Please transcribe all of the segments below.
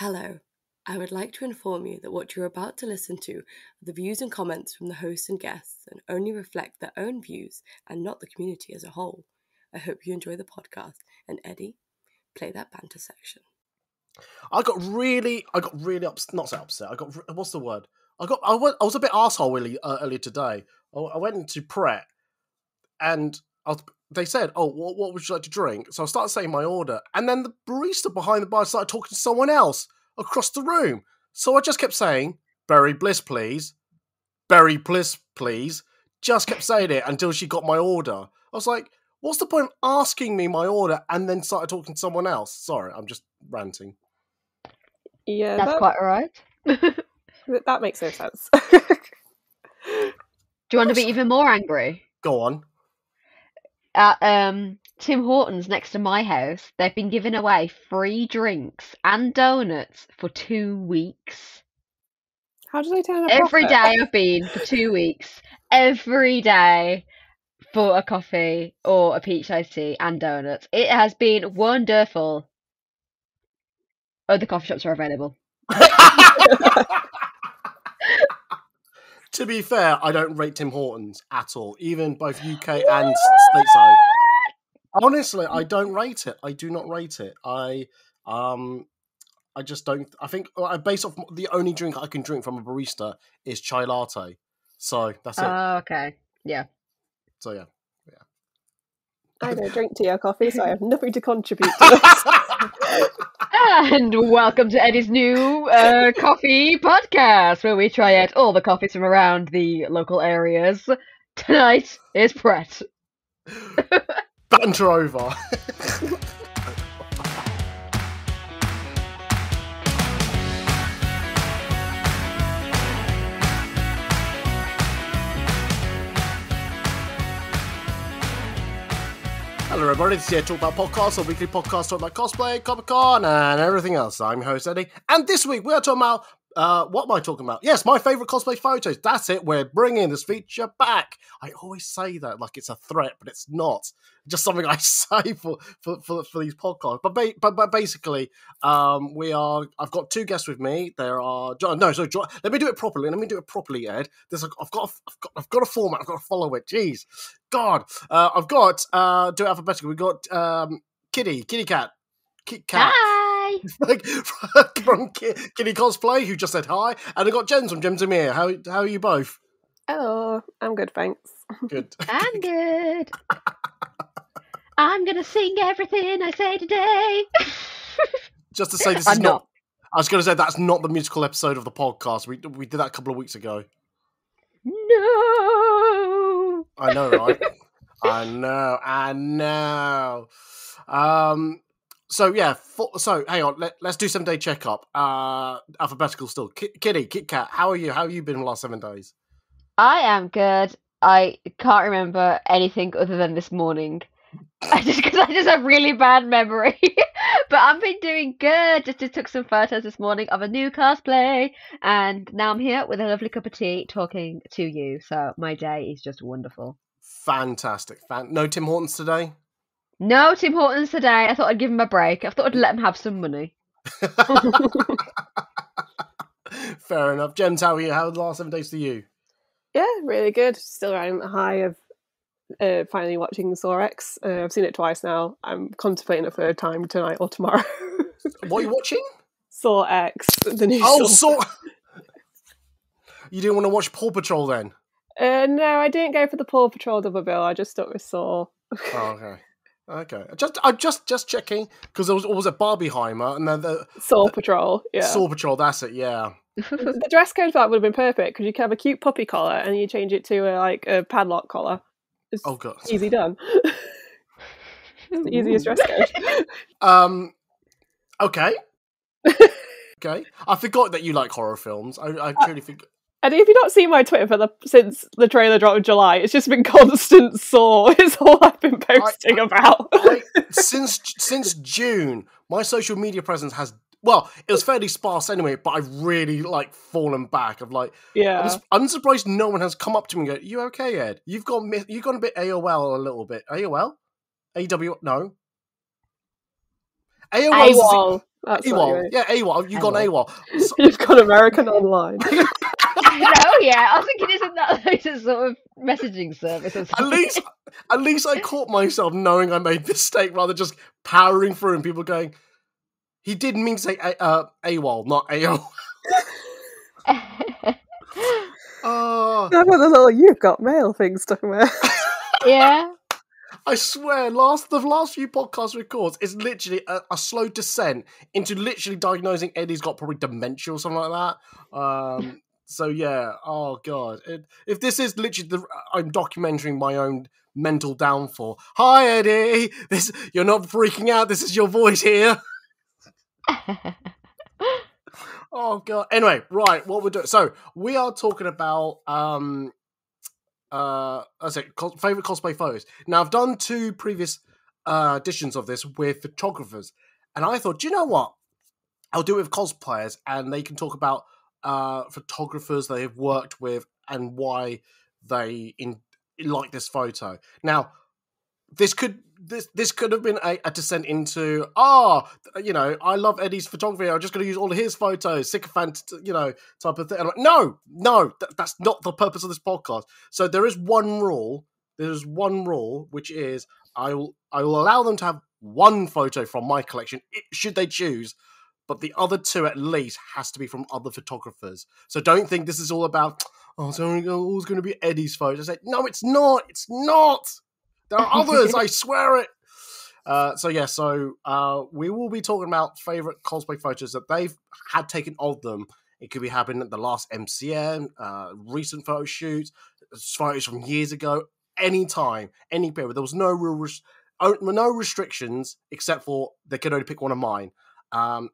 Hello. I would like to inform you that what you're about to listen to are the views and comments from the hosts and guests and only reflect their own views and not the community as a whole. I hope you enjoy the podcast. And Eddie, play that banter section. I got really upset. Not so upset. What's the word? I was a bit arsehole earlier today. I went into Pret and they said, "Oh, what would you like to drink?" So I started saying my order, and then the barista behind the bar started talking to someone else across the room. So I just kept saying, "Berry Bliss, please. Berry Bliss, please." Just kept saying it until she got my order. I was like, "What's the point of asking me my order and then started talking to someone else?" Sorry, I'm just ranting. Yeah, that's quite all right. That makes no sense. Do you want to be even more angry? Go on. At Tim Hortons next to my house, they've been giving away free drinks and donuts for 2 weeks. How do they turn a Every profit? day I've been for 2 weeks. Every day for a coffee or a peach iced tea and donuts. It has been wonderful. Other coffee shops are available. To be fair, I don't rate Tim Hortons at all, even both UK and stateside. Honestly, I don't rate it. I do not rate it. I just don't. I think based off the only drink I can drink from a barista is chai latte. So that's it. Oh, okay. Yeah. So yeah. I don't drink tea or coffee, so I have nothing to contribute to this. And welcome to Eddie's new coffee podcast, where we try out all the coffees from around the local areas. Tonight is Pret. Banter over. Hello everybody, this is Here Talk About Podcasts, a weekly podcast talking about cosplay, Comic-Con, and everything else. I'm your host, Eddie, and this week we are talking about, what am I talking about? Yes, my favourite cosplay photos. That's it, we're bringing this feature back. I always say that like it's a threat, but it's not. Just something I say for these podcasts. But basically, I've got two guests with me. There are John. No, so John, let me do it properly. Ed. I've got a format. I've got to follow it. Jeez, God. I've got do it alphabetically. We've got Kitty Cat. Hi! From Kitty Cosplay, who just said hi, and I got Jens from Jemzamia. How are you both? Hello, I'm good, thanks. Good. I'm good. I'm gonna sing everything I say today. Just to say, this is not. I was going to say that's not the musical episode of the podcast. We did that a couple of weeks ago. No. I know, right? I know. So yeah. So hang on. Let's do 7 day checkup. Alphabetical still. Kitty, Kit Kat. How are you? How have you been the last 7 days? I am good. I can't remember anything other than this morning. I just have really bad memory. But I've been doing good. Just took some photos this morning of a new cosplay, and now I'm here with a lovely cup of tea talking to you. So my day is just wonderful. Fantastic. No Tim Hortons today? No Tim Hortons today. I thought I'd give him a break. I thought I'd let him have some money. Fair enough. Jems, how are you? How are the last 7 days to you? Yeah, really good. Still riding the high of finally watching Saw X. I've seen it twice now. I'm contemplating a third time tonight or tomorrow. What are you watching? Saw X, the new Saw. You didn't want to watch Paw Patrol then? No, I didn't go for the Paw Patrol double bill. I just stuck with Saw. Oh, okay. I'm just checking because there was a Barbieheimer and then the Saw Patrol. Yeah, Saw Patrol. That's it. Yeah. The dress code for that would have been perfect because you could have a cute puppy collar and you change it to a padlock collar. It's God, easy done. It's the easiest dress code. Okay. Okay. I forgot that you like horror films. I truly forgot. And if you've not seen my Twitter since the trailer dropped in July, it's just been constant Saw. It's all I've been posting about. Since June, my social media presence has. Well, it was fairly sparse anyway, but I've really fallen back. Yeah. I'm surprised no one has come up to me and go, "You okay, Ed? You've gone a bit AOL a little bit. AOL, AW, no, AOL. That's what AWOL. Yeah, AWOL. You got AWOL. So, You've got American Online. No, yeah, I was thinking, isn't that like a sort of messaging service or something? at least I caught myself knowing I made the mistake rather than just powering through and people going, he didn't mean to say AWOL, not AO. I've got the little "you've got mail" thing stuck in my head. Yeah. I swear, the last few podcast records is literally a slow descent into literally diagnosing Eddie's got probably dementia or something like that. So yeah, oh god, if this is literally I'm documenting my own mental downfall. Hi Eddie, you're not freaking out. This is your voice here. Oh god. Anyway, right, what we're doing. So we are talking about favorite cosplay photos. Now I've done 2 previous editions of this with photographers, and I thought, do you know what? I'll do it with cosplayers, and they can talk about photographers they have worked with and why they like this photo. Now, this could have been a descent into I love Eddie's photography. I'm just going to use all of his photos, sycophant, type of thing. I'm like, no, that's not the purpose of this podcast. So there is one rule. There's one rule, which is I will allow them to have one photo from my collection, should they choose. But the other 2 at least has to be from other photographers. So don't think this is all about it's always going to be Eddie's photo. I say, no, it's not. It's not. There are others, I swear it. So we will be talking about favorite cosplay photos that they've had taken of them. It could be happening at the last MCM, recent photo shoots, photos from years ago, anytime, any period. There was no no restrictions except for they could only pick one of mine. And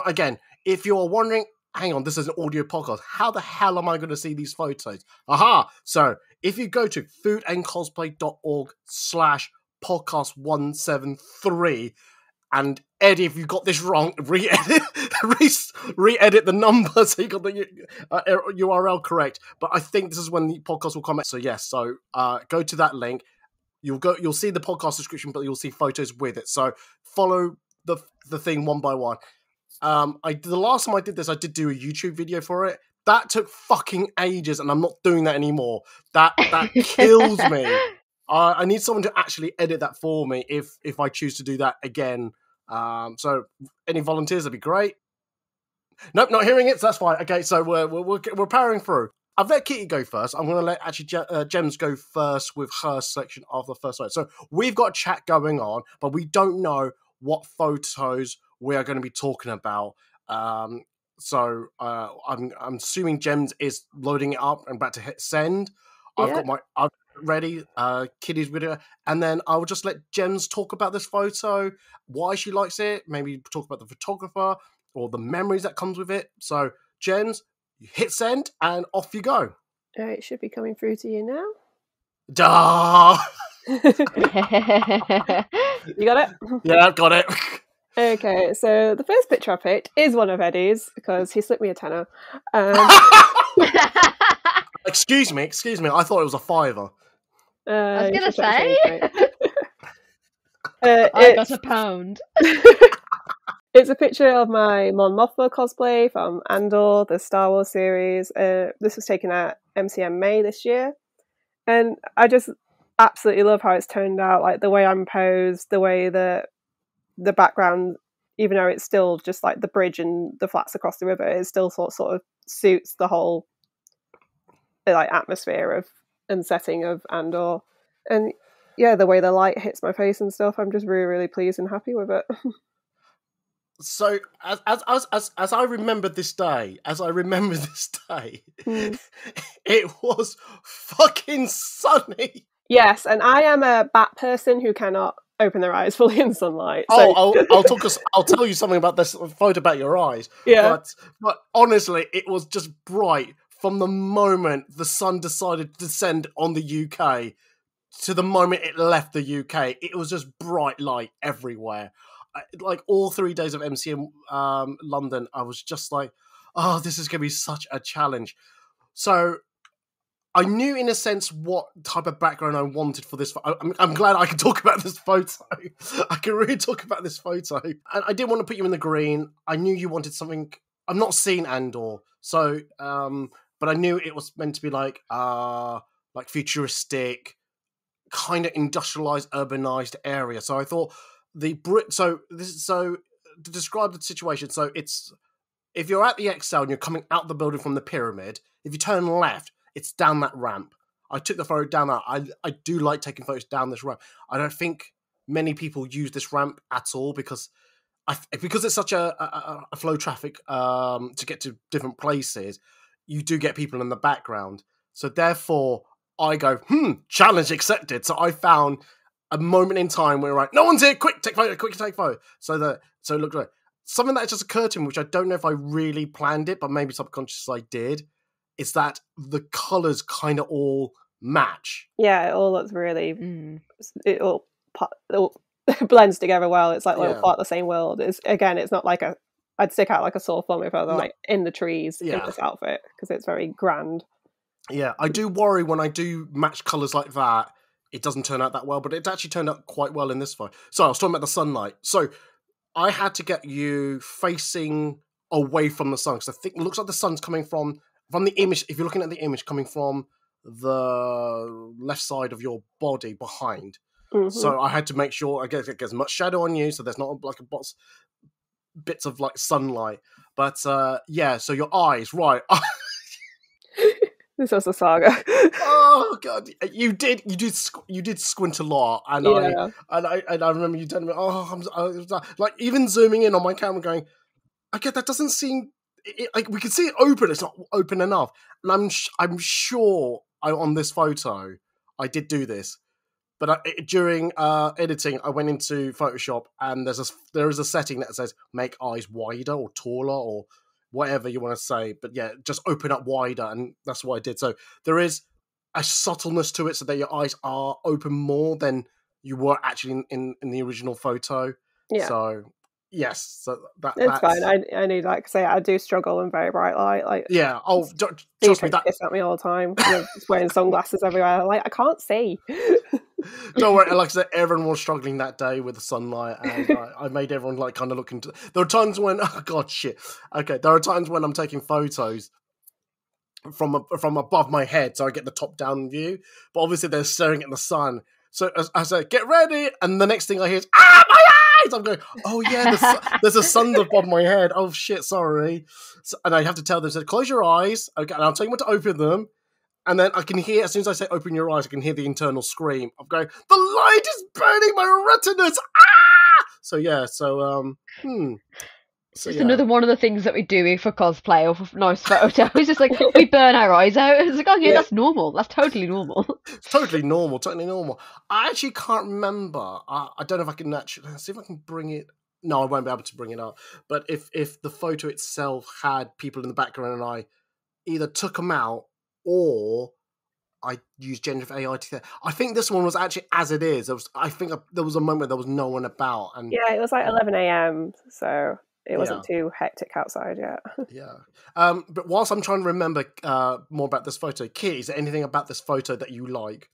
again, if you're wondering, hang on, this is an audio podcast. How the hell am I going to see these photos? Aha! So if you go to foodandcosplay.org/podcast173, and Eddie, if you got this wrong, re-edit the number so you got the URL correct. But I think this is when the podcast will come out. So yes, go to that link. You'll see the podcast description, but you'll see photos with it. So follow the thing one by one. The last time I did this, I did do a YouTube video for it. That took fucking ages, and I'm not doing that anymore. That kills me. I need someone to actually edit that for me if I choose to do that again. So any volunteers, that'd be great. Nope, not hearing it. So that's fine. Okay, so we're powering through. I've let Kitty go first. I'm going to let actually Jems go first with her section of the first photo. So we've got a chat going on, but we don't know what photos we are going to be talking about. I'm assuming Jems is loading it up and about to hit send. Yeah. I've ready. Kitty's video, and then I will just let Jems talk about this photo, why she likes it, maybe talk about the photographer or the memories that comes with it. So Jems, you hit send and off you go. It should be coming through to you now. Duh! You got it? Yeah, I've got it. Okay, so the first picture I picked is one of Eddie's because he slipped me a tenner. Excuse me. I thought it was a $5. I was going to say. I got a £1. It's a picture of my Mon Mothma cosplay from Andor, the Star Wars series. This was taken at MCM May this year. And I just absolutely love how it's turned out, like the way I'm posed, the way the background, even though it's still just like the bridge and the flats across the river, it still sort of suits the whole like atmosphere and setting of Andor. And yeah, the way the light hits my face and stuff, I'm just really, really pleased and happy with it. So as I remember this day, it was fucking sunny. Yes, and I am a bat person who cannot open their eyes fully in sunlight. So. I'll tell you something about this photo about your eyes. Yeah. But honestly, it was just bright from the moment the sun decided to descend on the UK to the moment it left the UK. It was just bright light everywhere. Like all 3 days of MCM London, I was just like, oh, this is going to be such a challenge. So I knew in a sense what type of background I wanted for this. I'm glad I can talk about this photo. I can really talk about this photo. And I didn't want to put you in the green. I knew you wanted something. I've not seen Andor, so but I knew it was meant to be like futuristic, kind of industrialized, urbanized area. So I thought So to describe the situation, so it's if you're at the Excel and you're coming out the building from the pyramid, if you turn left, it's down that ramp. I took the photo down that. I do like taking photos down this ramp. I don't think many people use this ramp at all because it's such a flow traffic to get to different places. You do get people in the background. So therefore, I go, challenge accepted. So I found a moment in time where no one's here, quick, take photo. So it looked right. Something that just occurred to me, which I don't know if I really planned it, but maybe subconsciously I did, is that the colours kind of all match. Yeah, it all looks really... It all blends together well. It's like part of the same world. It's not like I'd stick out like a sore thumb if I was like in the trees in this outfit, because it's very grand. Yeah, I do worry when I do match colours like that, it doesn't turn out that well, but it actually turned out quite well in this photo. So I was talking about the sunlight. So I had to get you facing away from the sun, because I think it looks like the sun's coming from the image. If you're looking at the image, coming from the left side of your body behind. Mm-hmm. So I had to make sure I get as much shadow on you, so there's not like bits of like sunlight. But so your eyes, right? This was a saga. Oh god, you did squint a lot, and I remember you telling me, like even zooming in on my camera, going, okay, that doesn't seem. We can see it open. It's not open enough, and I'm sure on this photo I did do this, but during editing I went into Photoshop, and there is a setting that says make eyes wider or taller or whatever you want to say, but yeah, just open up wider, and that's what I did. So there is a subtleness to it, so that your eyes are open more than you were actually in the original photo. Yeah. So yes, so that's fine. I need, like I say, I do struggle in very bright light. Like trust me, that piss at me all the time. Just wearing sunglasses everywhere. Like I can't see. Don't worry, like I said, everyone was struggling that day with the sunlight, and I made everyone like kind of look into. There are times when there are times when I'm taking photos from above my head, so I get the top down view. But obviously they're staring at the sun. So I say, get ready, and the next thing I hear is my eyes. I'm going, oh yeah, there's a sun above my head. Oh shit, sorry. And I have to tell them, close your eyes, okay, and I'll tell you when to open them. And then I can hear, as soon as I say open your eyes, I can hear the internal scream of going, the light is burning my retinas! Ah! So It's another one of the things that we do for cosplay or for nice photos. It's just like, we burn our eyes out. It's like, that's normal. That's totally normal. It's totally normal. I actually can't remember. I don't know if I can actually, let's see if I can bring it. No, I won't be able to bring it up. But if the photo itself had people in the background and I either took them out, or I used generative AI to. I think this one was actually as it is. I think there was a moment where there was no one about, and it was like 11 a.m. So it wasn't too hectic outside yet. But whilst I'm trying to remember more about this photo, Kit, is there anything about this photo that you like?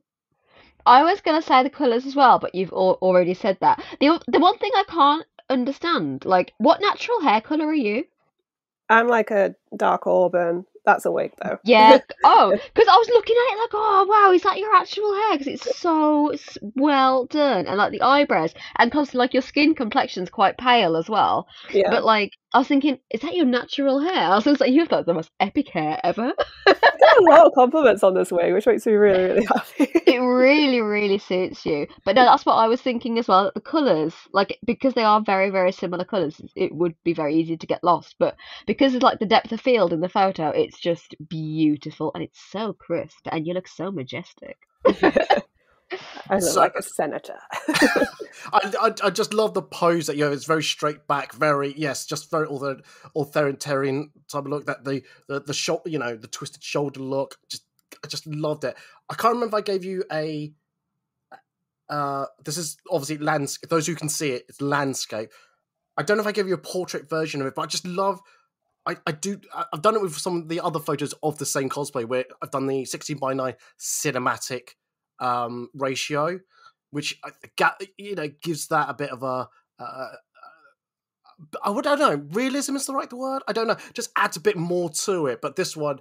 I was going to say the colours as well, but you've already said that. The one thing I can't understand, like, what natural hair colour are you? I'm like a dark auburn. That's a wig, though. Yeah. Oh, because I was looking at it like, oh, wow, is that your actual hair? Because it's so well done. And, like, the eyebrows. And, because, like, your skin complexion's quite pale as well. Yeah. But, like, I was thinking, is that your natural hair? I was just like, you've got the most epic hair ever. I got a lot of compliments on this wig, which makes me really, really happy. It really, really suits you. But no, that's what I was thinking as well. The colours, like, because they are very, very similar colours, it would be very easy to get lost. But because of, like, the depth of field in the photo, it's just beautiful, and it's so crisp, and you look so majestic. I look like a senator. I just love the pose that you have. It's very straight back, just very authoritarian type of look. That the shoulder, the twisted shoulder look. I just loved it. I can't remember if I gave you a. This is obviously landscape. Those who can see it, it's landscape. I don't know if I gave you a portrait version of it, but I just love I've done it with some of the other photos of the same cosplay where I've done the 16:9 cinematic ratio, which gives that a bit of a I don't know, realism is the right word. I don't know, just adds a bit more to it. But this one,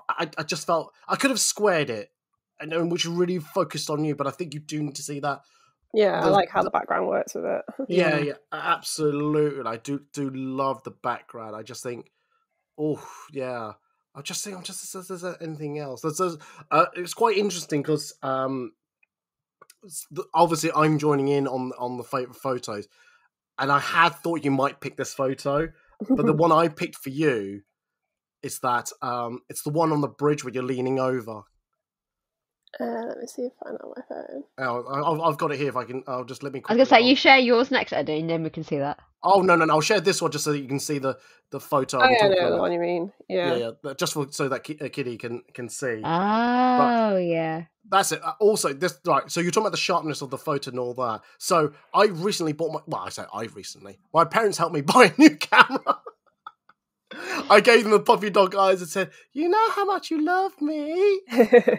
I just felt I could have squared it, and which really focused on you. But I think you do need to see that. Yeah, I like how the background works with it. Yeah, absolutely. I do love the background. I just think, oh yeah. I'm just if there's anything else. It's quite interesting because obviously I'm joining in on the favorite photos, and I had thought you might pick this photo, but the one I picked for you is that it's the one on the bridge where you're leaning over. Let me see if I know my phone. Oh, I've got it here. If I can, I'll just let me. I was gonna say you share yours next, Eddie, and then we can see that. Oh no! I'll share this one just so that you can see the photo. Oh, yeah, I know the one you mean. Yeah. Just so that Kitty can see. Oh, yeah. That's it. Also, this right. So you're talking about the sharpness of the photo and all that. So I recently bought my parents helped me buy a new camera. I gave them the puppy dog eyes and said, "You know how much you love me." And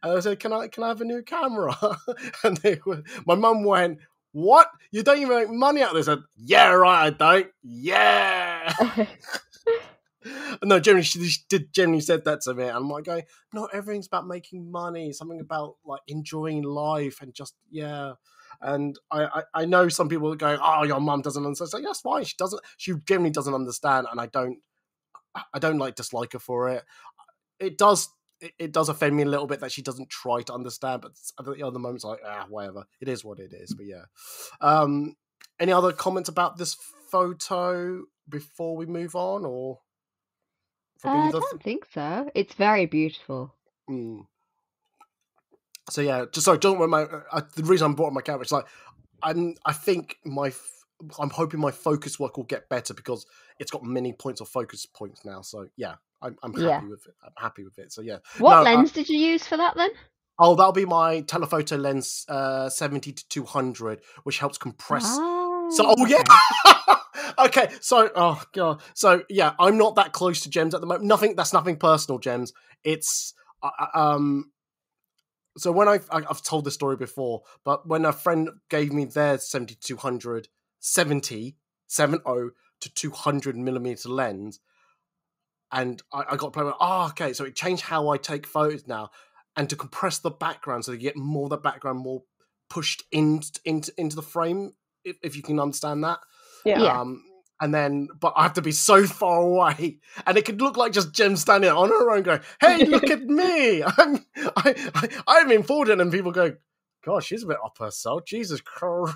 I said, "Can I have a new camera?" And my mum went, "What? You don't even make money out of this?" I said, "Yeah, right, I don't. Yeah." No, she did generally said that to me. And I'm like going, "No, everything's about making money. Something about like enjoying life and just And I know some people are going, "Oh, your mum doesn't understand." So that's fine. She doesn't. She generally doesn't understand, and I don't like dislike her for it. It does offend me a little bit that she doesn't try to understand, but at the other moments like whatever. It is what it is. But yeah. Any other comments about this photo before we move on, or? I don't think so. It's very beautiful. So yeah, don't worry. The reason I brought my camera is like I think I'm hoping my focus work will get better because it's got many points of focus points now. So yeah, I'm happy with it. I'm happy with it. So yeah. What lens did you use for that then? Oh, that'll be my telephoto lens 70 to 200, which helps compress. So yeah. Okay, so oh god, so yeah, I'm not that close to Jems at the moment. That's nothing personal, Jems. It's So when I've told this story before, but when a friend gave me their 70 to 200 millimeter lens, and I got playing. Okay, so it changed how I take photos now, and to compress the background so you get more of the background more pushed into the frame, if you can understand that. Yeah. And then, but I have to be so far away, and it could look like just Jem standing on her own, going, "Hey, look at me! I'm in forward," and people go, "Gosh, she's a bit up herself. Jesus Christ!"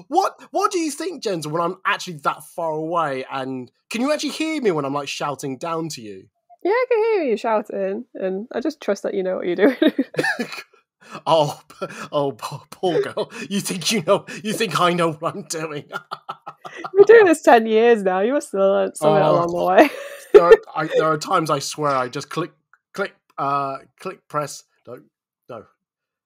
What do you think, Jem, when I'm actually that far away? And can you actually hear me when I'm like shouting down to you? Yeah, I can hear you shouting, and I just trust that you know what you're doing. Oh, poor girl. You think I know what I'm doing? We're doing this 10 years now. You must have learned something along the way. There are times I swear I just click, press. No.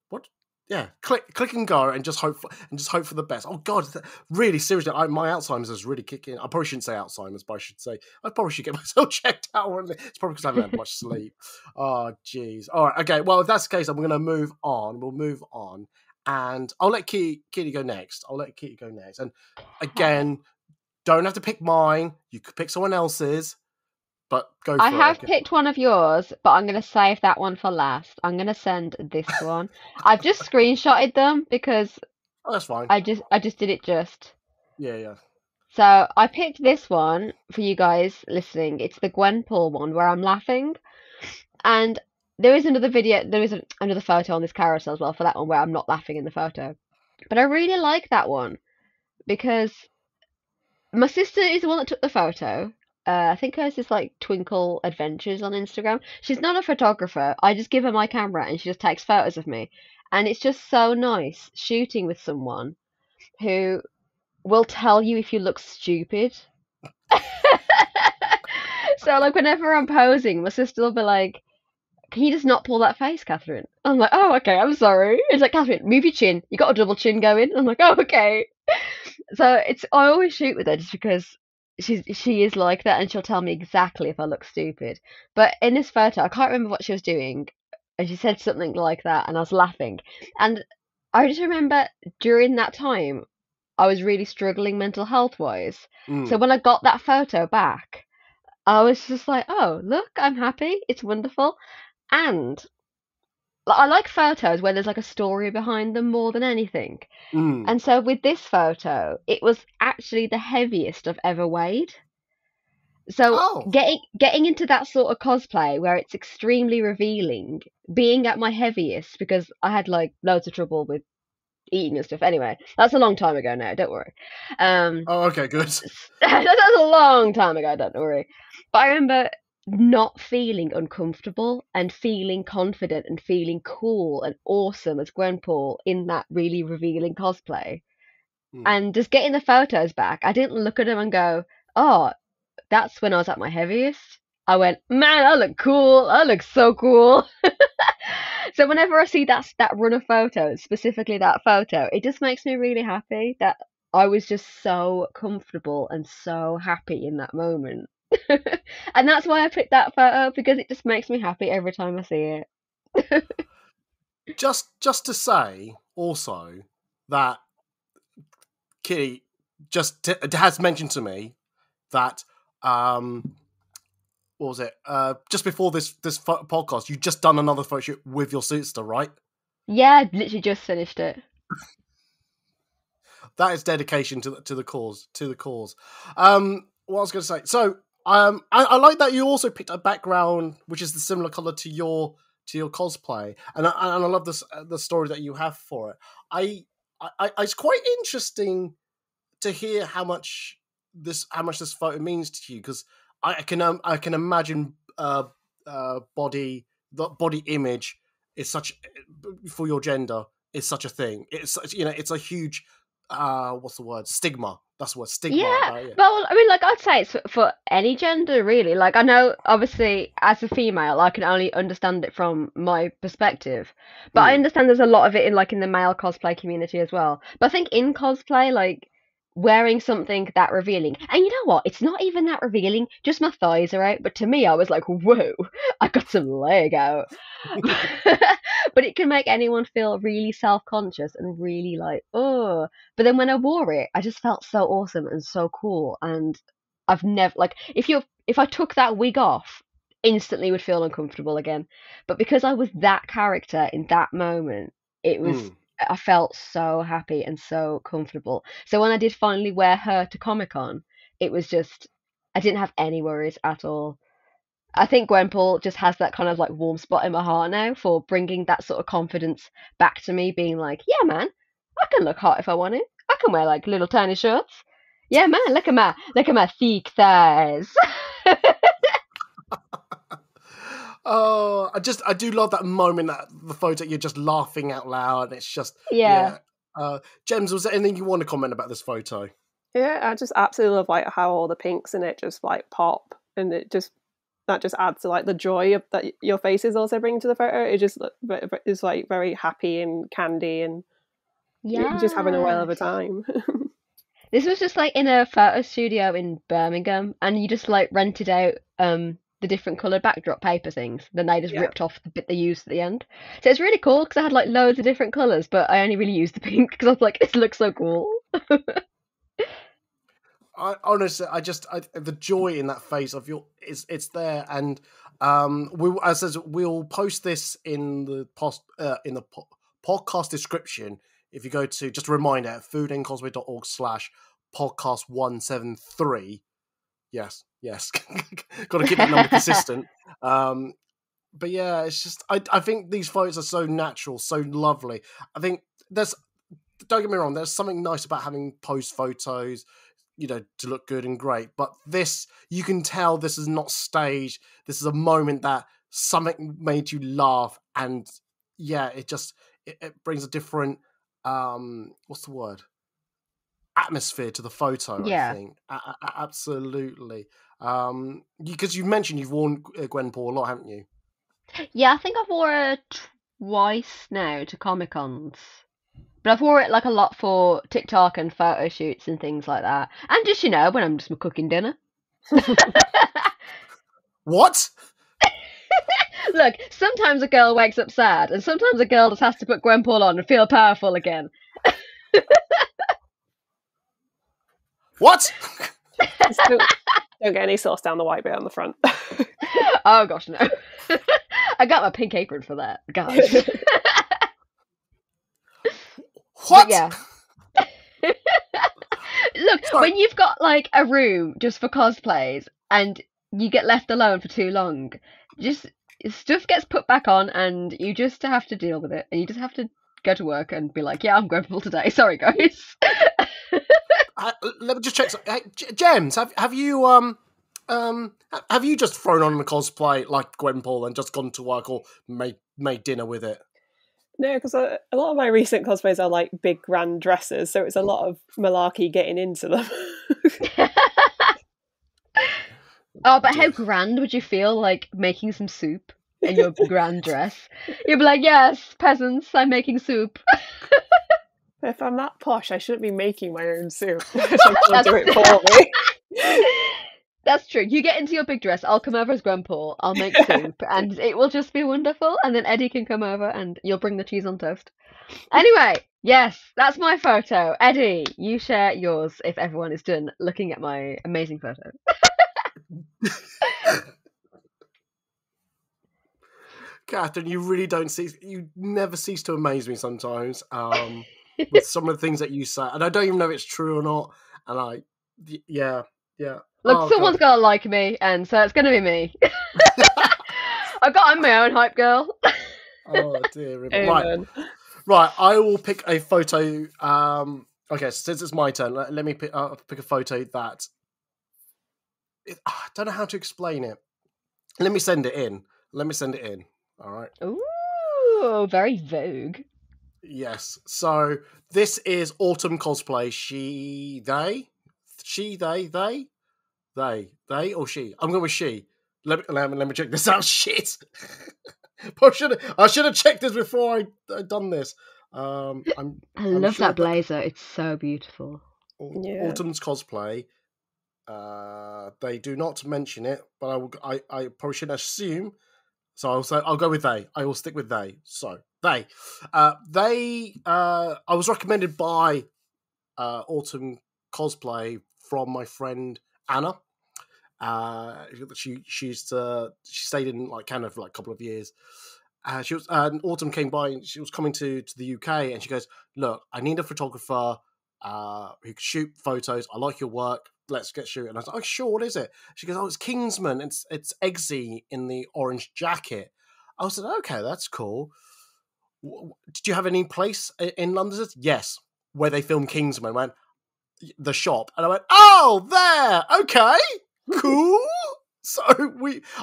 What? Yeah, click and go, and just hope for the best. Oh God, really seriously, my Alzheimer's is really kicking. I probably shouldn't say Alzheimer's, but I should say I probably should get myself checked out. It's probably because I haven't had much sleep. Oh jeez. All right, okay. Well, if that's the case, I'm going to move on. We'll move on, and I'll let Kitty go next. And again, don't have to pick mine. You could pick someone else's. But go for I have picked one of yours, but I'm going to save that one for last. I'm going to send this one. I've just screenshotted them because that's fine. I just did it just. Yeah. So I picked this one for you guys listening. It's the Gwenpool one where I'm laughing. And there is another video, there is another photo on this carousel as well for that one where I'm not laughing in the photo. But I really like that one because my sister is the one that took the photo. I think hers is like Twinkle Adventures on Instagram. She's not a photographer. I just give her my camera and she just takes photos of me. And it's just so nice shooting with someone who will tell you if you look stupid. So like whenever I'm posing, my sister will be like, "Can you just not pull that face, Catherine?" I'm like, "Oh, okay, I'm sorry." It's like, "Catherine, move your chin. You got a double chin going." I'm like, "Oh, okay." So I always shoot with her just because she is like that, and she'll tell me exactly if I look stupid. But in this photo, I can't remember what she was doing, and she said something like that, and I was laughing. And I just remember during that time, I was really struggling mental health wise. So when I got that photo back, I was just like, oh, look, I'm happy. It's wonderful. And I like photos where there's like a story behind them more than anything. And so with this photo, it was actually the heaviest I've ever weighed. So Oh, getting into that sort of cosplay where it's extremely revealing, being at my heaviest because I had like loads of trouble with eating and stuff. Anyway, that's a long time ago now. Don't worry. oh, okay, good. That's a long time ago. Don't worry. But I remember not feeling uncomfortable and feeling confident and feeling cool and awesome as Gwenpool in that really revealing cosplay. And just getting the photos back, I didn't look at them and go, "Oh, that's when I was at my heaviest." I went, "Man, I look cool. I look so cool." So whenever I see that run of photos, specifically that photo, it just makes me really happy that I was just so comfortable and so happy in that moment. And that's why I picked that photo, because it just makes me happy every time I see it. Just to say also that Kitty has mentioned to me that what was it? Just before this podcast, you just done another photo shoot with your sister, right? Yeah, I literally just finished it. That is dedication to the cause. To the cause. What I was going to say. So, I like that you also picked a background which is the similar color to your cosplay, and I love this the story that you have for it. It's quite interesting to hear how much this photo means to you, because I can imagine body image is such, for your gender, is such a thing. It's it's a huge what's the word, stigma. That's what stigma Yeah, about it. well, I mean, like, I'd say it's for any gender, really. Like, I know, obviously, as a female, I can only understand it from my perspective, but I understand there's a lot of it in, like, in the male cosplay community as well. But I think in cosplay, like, wearing something that revealing, and you know what? It's not even that revealing, just my thighs are out, but to me, I was like, whoa, I got some leg out. But it can make anyone feel really self-conscious and really like, oh. But then when I wore it, I just felt so awesome and so cool. And I've never, like, if I took that wig off, instantly would feel uncomfortable again. But because I was that character in that moment, it was, I felt so happy and so comfortable. So when I did finally wear her to Comic-Con, it was just, I didn't have any worries at all. I think Gwenpool just has that kind of like warm spot in my heart now for bringing that sort of confidence back to me, being like, yeah, man, I can look hot if I want to. I can wear like little tiny shorts. Yeah, man, look at my thick thighs. Oh, I do love that moment, that the photo, you're just laughing out loud. It's just, Yeah. yeah. Jems, was there anything you want to comment about this photo? Yeah, I just absolutely love like how all the pinks in it just like pop, and that just adds to like the joy of that your face is also bringing to the photo. It just is like very happy and candy, and you're just having a whale of a Yes. time. This was just like in a photo studio in Birmingham, and you just like rented out the different coloured backdrop paper things. Then they just Yeah. ripped off the bit they used at the end. So it's really cool because I had like loads of different colours, but I only really used the pink because I was like, this looks so cool. I honestly, the joy in that face of your, it's there, and we'll post this in the podcast description. If you go to, just a reminder, foodandcosplay.org/podcast173. Yes, got to keep that number consistent. But yeah, it's just, I think these photos are so natural, so lovely. I think don't get me wrong, there's something nice about having post photos, to look good and great. But this, you can tell this is not staged. This is a moment that something made you laugh, and yeah, it brings a different what's the word? Atmosphere to the photo. I Yeah. think absolutely. Because you mentioned you've worn Gwenpool a lot, haven't you? Yeah, I think I've wore her twice now to Comic Cons. But I've wore it like a lot for TikTok and photo shoots and things like that. And just, when I'm just cooking dinner. What? Look, sometimes a girl wakes up sad, and sometimes a girl just has to put Gwenpool on and feel powerful again. What? Just don't get any sauce down the white bit on the front. Oh gosh, no. I got my pink apron for that, guys. What? But yeah. Look, Sorry. when you've got like a room just for cosplays and you get left alone for too long, just stuff gets put back on and you just have to deal with it, and you just have to go to work and be like, yeah, I'm grateful today. Sorry, guys. Let me just check. Hey, Jems, have you have you just thrown on the cosplay like Gwenpool and just gone to work or made dinner with it? No, because a lot of my recent cosplays are like big grand dresses, so it's a lot of malarkey getting into them. Oh, but how grand would you feel like making some soup in your grand dress? You'd be like, yes, peasants, I'm making soup. If I'm that posh, I shouldn't be making my own soup. Someone do it for me. That's true. You get into your big dress, I'll come over as Grandpa, I'll make soup, and it will just be wonderful. And then Eddie can come over and you'll bring the cheese on toast. Anyway, yes, that's my photo. Eddie, you share yours if everyone is done looking at my amazing photo. Catherine, you never cease to amaze me sometimes with some of the things that you say, and I don't even know if it's true or not. And yeah. Look, someone's got to like me, and so it's going to be me. I'm my own hype girl. Oh dear. Right. I will pick a photo. Okay, since it's my turn, let me pick a photo that. I don't know how to explain it. Let me send it in. All right. Ooh, very Vogue. Yes. So this is Autumn Cosplay. They or she. I'm going with she. Let me check this out. Shit. I should have checked this before I done this. I love that blazer. It's so beautiful. Autumn's Cosplay. They do not mention it, but I probably shouldn't assume. So I'll go with they. I will stick with they. So they. I was recommended by Autumn Cosplay from my friend Anna. She stayed in like Canada for like a couple of years. Autumn came by and she was coming to the UK, and she goes, "Look, I need a photographer who can shoot photos. I like your work. Let's get shooting." And I was like, "Oh, sure. What is it?" She goes, "Oh, it's Kingsman. It's Eggsy in the orange jacket." I said, "Okay, that's cool. Did you have any place in London?" She said, "Yes, where they filmed Kingsman." I went, "The shop," and I went, "Oh, there. Okay, cool." So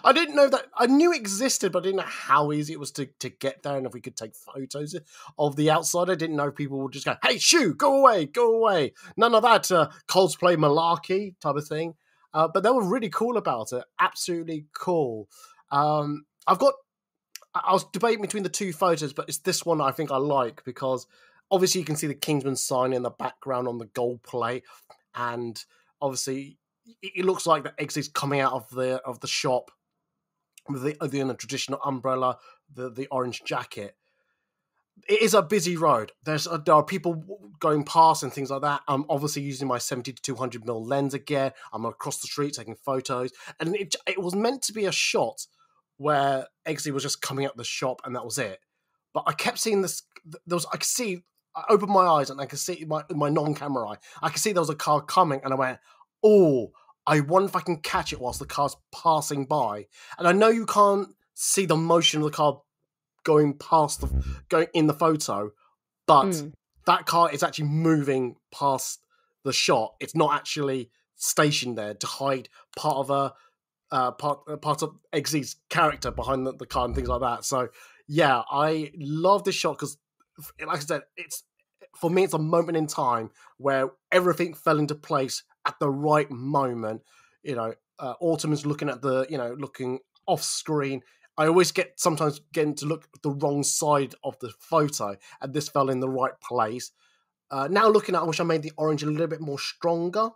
I didn't know that. I knew it existed, but I didn't know how easy it was to get there, and if we could take photos of the outside. I didn't know if people would just go, "Hey, shoo, go away." None of that cosplay malarkey type of thing. But they were really cool about it. Absolutely cool. I was debating between the two photos, but it's this one I think I like because obviously you can see the Kingsman sign in the background on the gold plate, and obviously it looks like the Eggsy's coming out of the shop with the traditional umbrella, the orange jacket. It is a busy road. There are people going past and things like that. I'm obviously using my 70 to 200mm lens again. I'm across the street taking photos, and it was meant to be a shot where Eggsy was just coming out the shop and that was it. But I kept seeing this. I opened my eyes and I could see my non-camera eye. I could see there was a car coming, and I went, "Oh, I wonder if I can catch it whilst the car's passing by." And I know you can't see the motion of the car going in the photo, but that car is actually moving past the shot. It's not actually stationed there to hide part of Eggsy's character behind the car and things like that. So yeah, I love this shot because, like I said, for me it's a moment in time where everything fell into place at the right moment. Autumn is looking at looking off screen. I always sometimes getting to look at the wrong side of the photo, and this fell in the right place. Now looking at it, I wish I made the orange a little bit more stronger,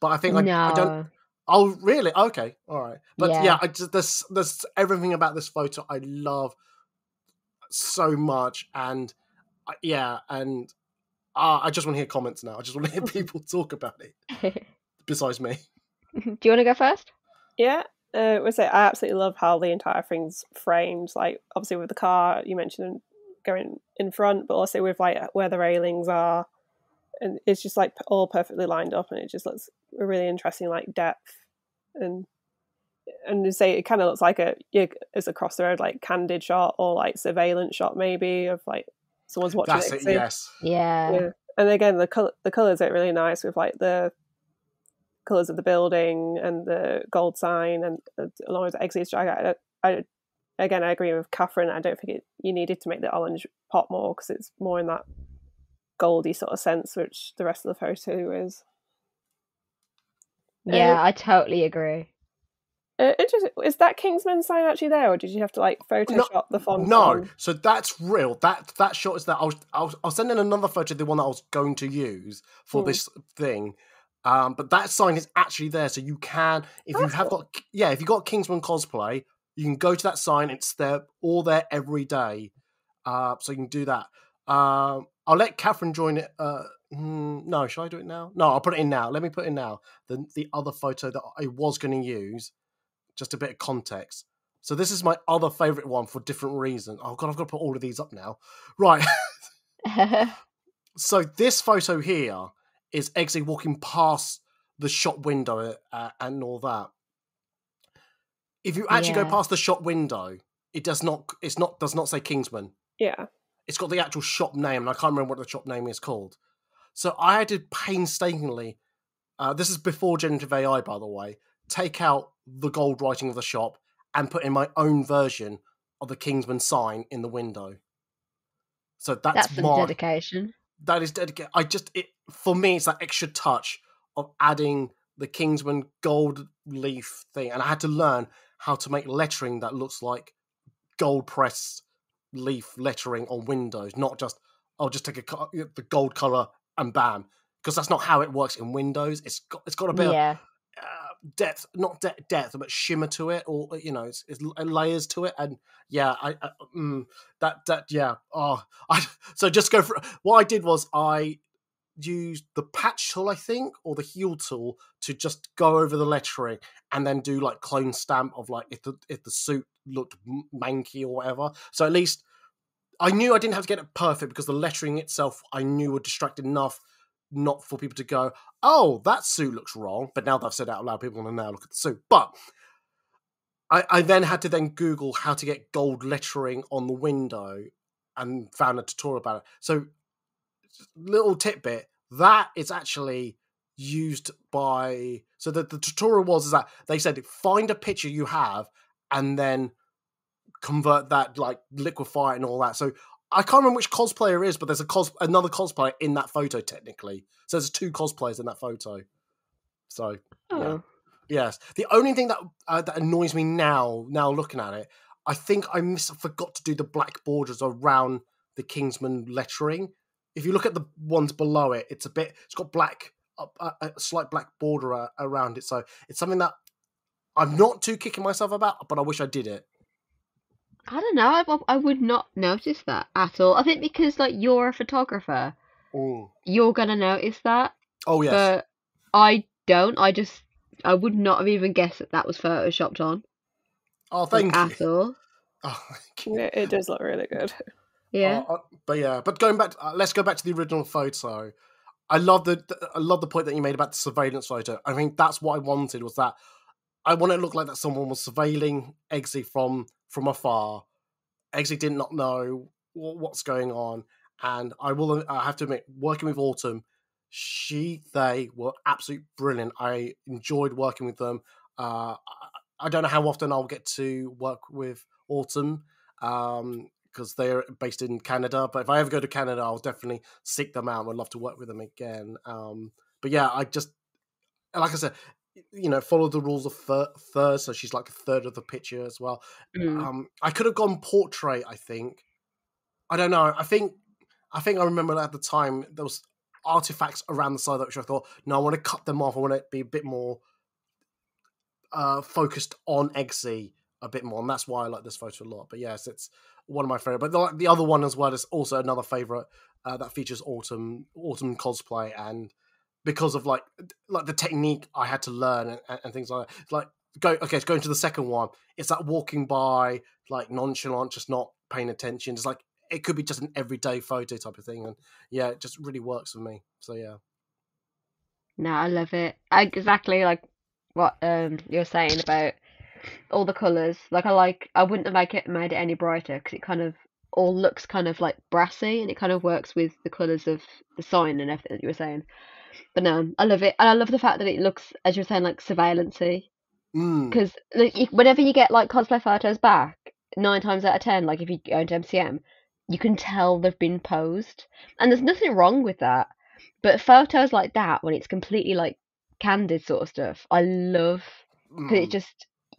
but I think I don't. No. Oh, really? Okay, all right. But yeah, Yeah. there's everything about this photo I love so much, and I just want to hear comments now. I just want to hear people talk about it. Besides me. Do you want to go first? Yeah, I absolutely love how the entire thing's framed. Like, obviously with the car, you mentioned going in front, but also with like where the railings are, and it's just like all perfectly lined up, and it just looks a really interesting like depth. And to say it kind of looks like it's across the road, like candid shot or like surveillance shot maybe of like someone's watching. That's it. Yes. Yeah. And again, the colors are really nice with like the colors of the building and the gold sign, and along with Eggsy's jacket. I agree with Catherine. I don't think you needed to make the orange pop more because it's more in that goldy sort of sense, which the rest of the photo is. Yeah, I totally agree. Is that Kingsman sign actually there, or did you have to like Photoshop the font? No, so that's real. That shot is that. I'll send in another photo, the one that I was going to use for this thing. But that sign is actually there, so you can, if you got Kingsman cosplay, you can go to that sign. It's there, all there every day. So you can do that. I'll let Catherine join it. No, should I do it now? No, I'll put it in now. Let me put it in now. The other photo that I was going to use, just a bit of context. So this is my other favourite one for different reasons. Oh God, I've got to put all of these up now. Right. So this photo here is Eggsy walking past the shop window and all that. If you actually go past the shop window, it does not say Kingsman. Yeah. It's got the actual shop name, and I can't remember what the shop name is called. So I had to painstakingly, this is before generative AI, by the way, take out the gold writing of the shop and put in my own version of the Kingsman sign in the window. So that's some dedication. That is dedicated. For me, it's that extra touch of adding the Kingsman gold leaf thing, and I had to learn how to make lettering that looks like gold pressed leaf lettering on windows, not just I'll just take the gold color and bam, because that's not how it works in Windows. It's got a bit of depth, not depth, but shimmer to it, or it's layers to it, and so just go for what I did was I used the patch tool, I think, or the heel tool to just go over the lettering and then do like clone stamp of like if the suit looked manky or whatever. So at least I knew I didn't have to get it perfect because the lettering itself I knew would distract enough not for people to go, oh, that suit looks wrong. But now that I've said it out loud, people want to now look at the suit. But I then had to then Google how to get gold lettering on the window and found a tutorial about it. So little tidbit, that is actually used by... So the tutorial is that they said, find a picture you have and then convert that, like liquefy it and all that. So I can't remember which cosplayer it is, but there's another cosplayer in that photo technically. So there's 2 cosplayers in that photo. So yeah. Yes. The only thing that annoys me now looking at it, I think I forgot to do the black borders around the Kingsman lettering. If you look at the ones below it, it's got black, a slight black border around it. So it's something that I'm not too kicking myself about, but I wish I did it. I don't know. I would not notice that at all. I think because like you're a photographer, you're gonna notice that. Oh yes. But I don't. I would not have even guessed that was photoshopped on. Oh, thank you. At all. Oh, thank you. Yeah, it does look really good. Yeah. But going back, let's go back to the original photo. I love the point that you made about the surveillance photo. I think that's what I wanted, was that I want it to look like that someone was surveilling Eggsy from afar. Eggsy did not know what's going on, and I have to admit, working with Autumn, they were absolutely brilliant. I enjoyed working with them. I don't know how often I'll get to work with Autumn, because they're based in Canada. But if I ever go to Canada, I'll definitely seek them out. I'd love to work with them again. But yeah, like I said, follow the rules of third, so she's like a third of the picture as well. I could have gone portrait. I think. I don't know. I think I remember at the time there was artifacts around the side which I thought, no, I want to cut them off. I want to be a bit more focused on Eggsy a bit more, and that's why I like this photo a lot. But yes, it's one of my favorite. But the other one as well is also another favorite that features autumn cosplay, and because of like the technique I had to learn and things like that. It's like going to the second one. It's that walking by like nonchalant, just not paying attention. It's like it could be just an everyday photo type of thing, and yeah, it just really works for me. So yeah. No, I love it. Exactly like what you're saying about all the colours. Like I wouldn't have made it any brighter because it kind of all looks kind of like brassy, and it kind of works with the colours of the sign and everything that you were saying. But no, I love it, and I love the fact that it looks, as you were saying, like surveillance-y. Because whenever you get like cosplay photos back, 9 times out of 10, like if you go into MCM, you can tell they've been posed, and there's nothing wrong with that. But photos like that, when it's completely like candid sort of stuff, I love because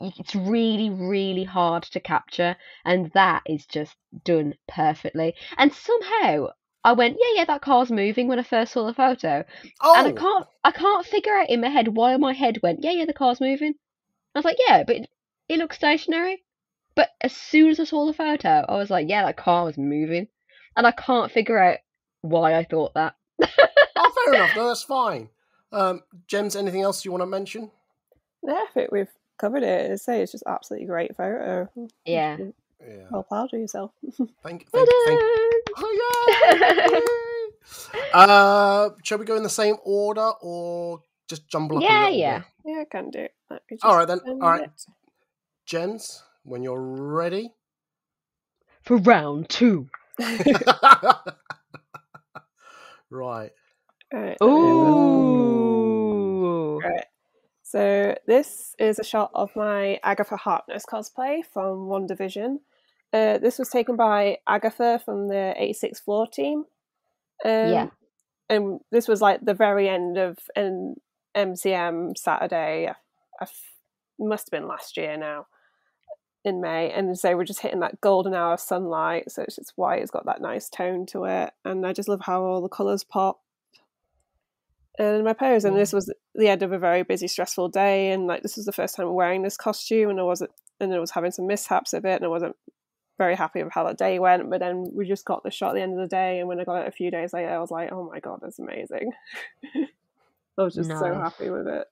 it's really, really hard to capture, and that is just done perfectly. And somehow I went, yeah, that car's moving when I first saw the photo, and I can't figure out in my head why my head went, yeah, the car's moving. I was like, yeah, but it looks stationary. But as soon as I saw the photo, I was like, yeah, that car was moving, and I can't figure out why I thought that. Oh, fair enough. No, that's fine. Jems, anything else you want to mention? No, I think we've covered it. I say it's just absolutely great photo. Yeah. Well, proud of yourself. Thank you. Oh, yeah. Shall we go in the same order or just jumble up a little bit? Yeah, I can do it. All right, then. All right. Jems, when you're ready. For round 2. Right. Ooh. Right. So this is a shot of my Agatha Harkness cosplay from One Division. This was taken by Agatha from the 86th floor team. Yeah. And this was like the very end of an MCM Saturday. Must have been last year now, in May. And so we're just hitting that golden hour of sunlight. So it's just white. It's got that nice tone to it. And I just love how all the colours pop. And my pose, and this was the end of a very busy, stressful day, and like this was the first time wearing this costume, and I was having some mishaps a bit, and I wasn't very happy with how that day went. But then we just got the shot at the end of the day, and when I got it a few days later, I was like, oh my god, that's amazing. I was just so happy with it.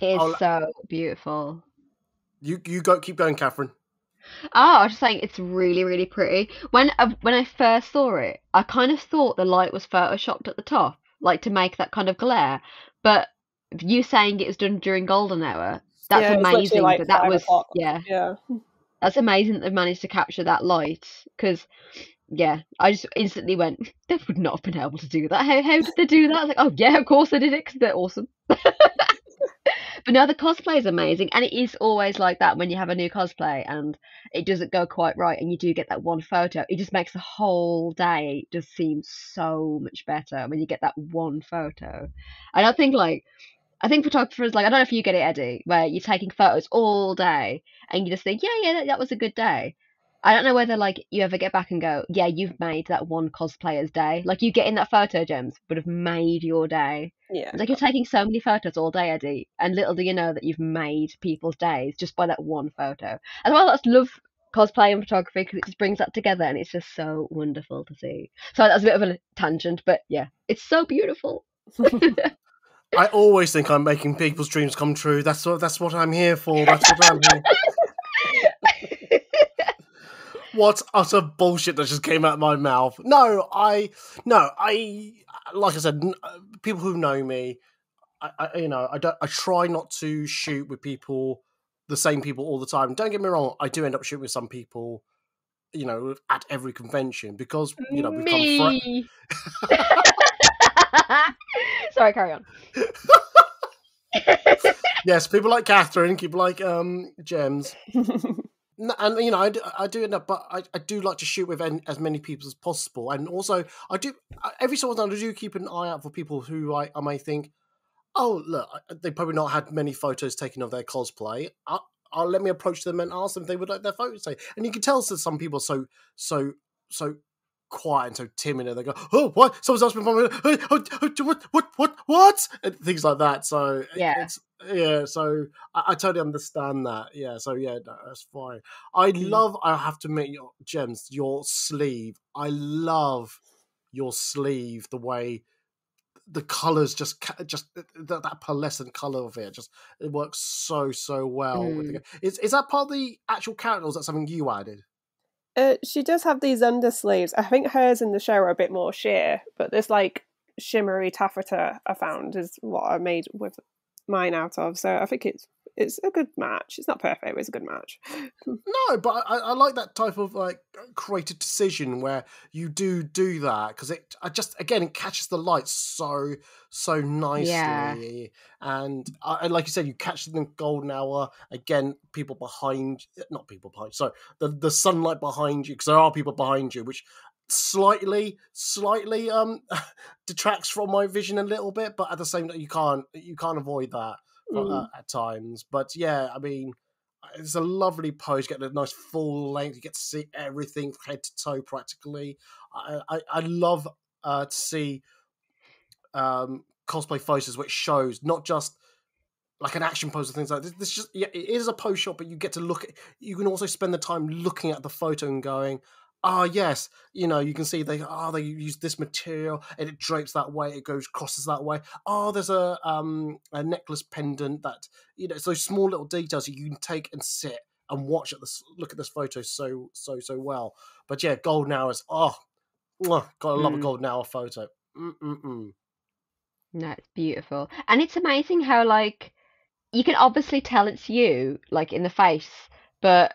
It is so beautiful. You keep going, Catherine. I was just saying it's really, really pretty. When I first saw it, I kind of thought the light was photoshopped at the top, like to make that kind of glare. But you saying it was done during golden hour, that's amazing. Like but that was o'clock. yeah, yeah. That's amazing that they've managed to capture that light. Because I just instantly went, they would not have been able to do that. How did they do that? I was like, oh yeah, of course they did it because they're awesome. But no, the cosplay is amazing, and it is always like that when you have a new cosplay and it doesn't go quite right, and you do get that one photo. It just makes the whole day just seem so much better when you get that one photo. And I think photographers, like, I don't know if you get it, Eddie, where you're taking photos all day and you just think, yeah, that was a good day. I don't know whether like you ever get back and go, yeah, you've made that one cosplayer's day. Like you getting that photo, Gems, would have made your day. Yeah. It's like you're taking so many photos all day, Eddie, and little do you know that you've made people's days just by that one photo. And well, that's love cosplay and photography because it just brings that together, and it's just so wonderful to see. So that's a bit of a tangent, but yeah, it's so beautiful. I always think I'm making people's dreams come true. That's what I'm here for. That's what I'm here. What utter bullshit that just came out of my mouth. No, I like I said, people who know me, I try not to shoot with people, the same people all the time. Don't get me wrong, I do end up shooting with some people, at every convention because, we've come Sorry, carry on. Yes, people like Catherine, people like Jems. And I do end up, but I do like to shoot with as many people as possible, and also I do every so often I do keep an eye out for people who I may think, oh, look, they probably not had many photos taken of their cosplay. I'll let me approach them and ask them if they would like their photos taken. And you can tell that some people are so quiet and so timid, and they go, "Oh, what? Someone's asking for me. What?" And things like that. So Yeah. So I totally understand that. Yeah. So yeah, no, that's fine. I have to admit, your Gems, your sleeve. I love your sleeve. The way the colors just that pearlescent color of it, it works so well with the. Is that part of the actual character, or is that something you added? She does have these undersleeves. I think hers in the show are a bit more sheer, but this like shimmery taffeta I found is what I made with mine out of. So I think it's a good match. It's not perfect, but it's a good match. No, but I like that type of like creative decision where you do that, because it catches the light so nicely. Yeah. And like you said, you catch it in the golden hour. Again, not people behind. Sorry, the sunlight behind you, because there are people behind you, which slightly detracts from my vision a little bit. But at the same time, you can't avoid that at times. But yeah, I mean, it's a lovely pose. You get a nice full length. You get to see everything head to toe practically. I love to see cosplay photos which shows not just like an action pose and things like this. It is a pose shot, but you get to look at. You can also spend the time looking at the photo and going, yes, you can see they use this material and it drapes that way, it crosses that way. There's a necklace pendant that, it's those small little details that you can take and sit and look at this photo so well. But yeah, golden hours. Gotta love a golden hour photo. No, it's beautiful. And it's amazing how, like, you can obviously tell it's you, like, in the face, but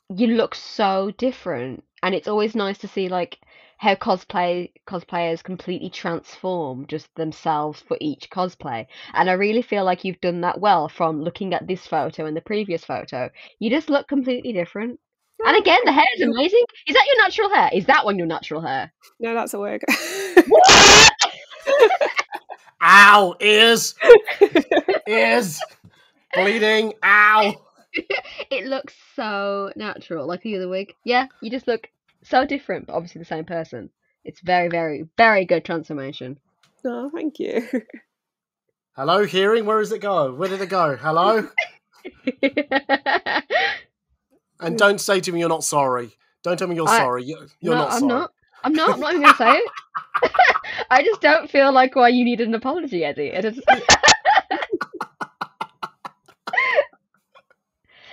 you look so different. And it's always nice to see, like, how cosplayers completely transform just themselves for each cosplay. And I really feel like you've done that well from looking at this photo and the previous photo. You just look completely different. And again, the hair is amazing. Is that your natural hair? Is that one your natural hair? No, that's a wig. What? Ow! Ears! Bleeding! Ow! It looks so natural, like the other wig. Yeah, you just look so different, but obviously the same person. It's very, very, very good transformation. Oh, thank you. Hello, hearing? Where does it go? Where did it go? Hello? And don't say to me you're not sorry. Don't tell me you're sorry. You're not sorry. I'm not even going to say it. I just don't feel like why you need an apology, Eddie.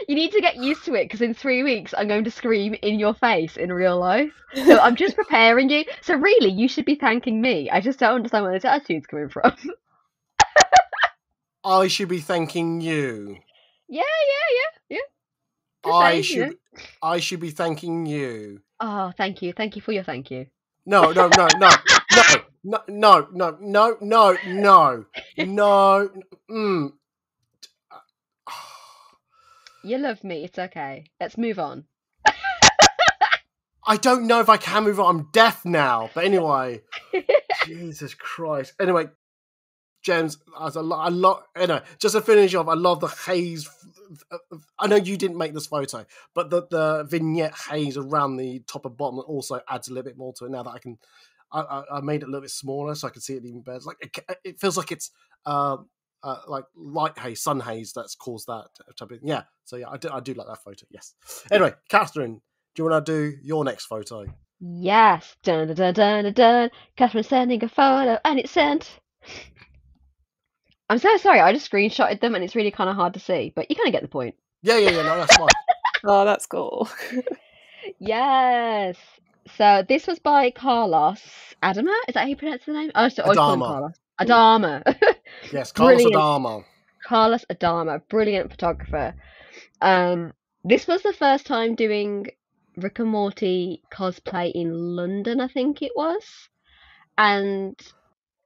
You need to get used to it, because in 3 weeks I'm going to scream in your face in real life. So I'm just preparing you. So really, you should be thanking me. I just don't understand where this attitude's coming from. I should be thanking you. Yeah. I should be thanking you. Oh, thank you. Thank you for your thank you. No. You love me. It's okay. Let's move on. I don't know if I can move on. I'm deaf now. But anyway, Jesus Christ. Anyway, Gems, anyway, just to finish off, I love the haze. I know you didn't make this photo, but the vignette haze around the top and bottom also adds a little bit more to it. Now that I made it a little bit smaller so I can see it even better. It's like it feels like it's like light haze, sun haze that's caused that type of thing. Yeah. So yeah, I do like that photo. Yes. Anyway, Catherine, do you want to do your next photo? Yes. Dun dun dun dun dun dun. Catherine's sending a photo, and it's sent. I'm so sorry. I just screenshotted them, and it's really kind of hard to see, but you kind of get the point. Yeah. No, that's fine. Oh, that's cool. Yes. So this was by Carlos Adama. Is that how you pronounce the name? Oh, so I call him Carlos. Adama. Yes, Carlos Adama. Carlos Adama, brilliant photographer. This was the first time doing Rick and Morty cosplay in London, I think it was. And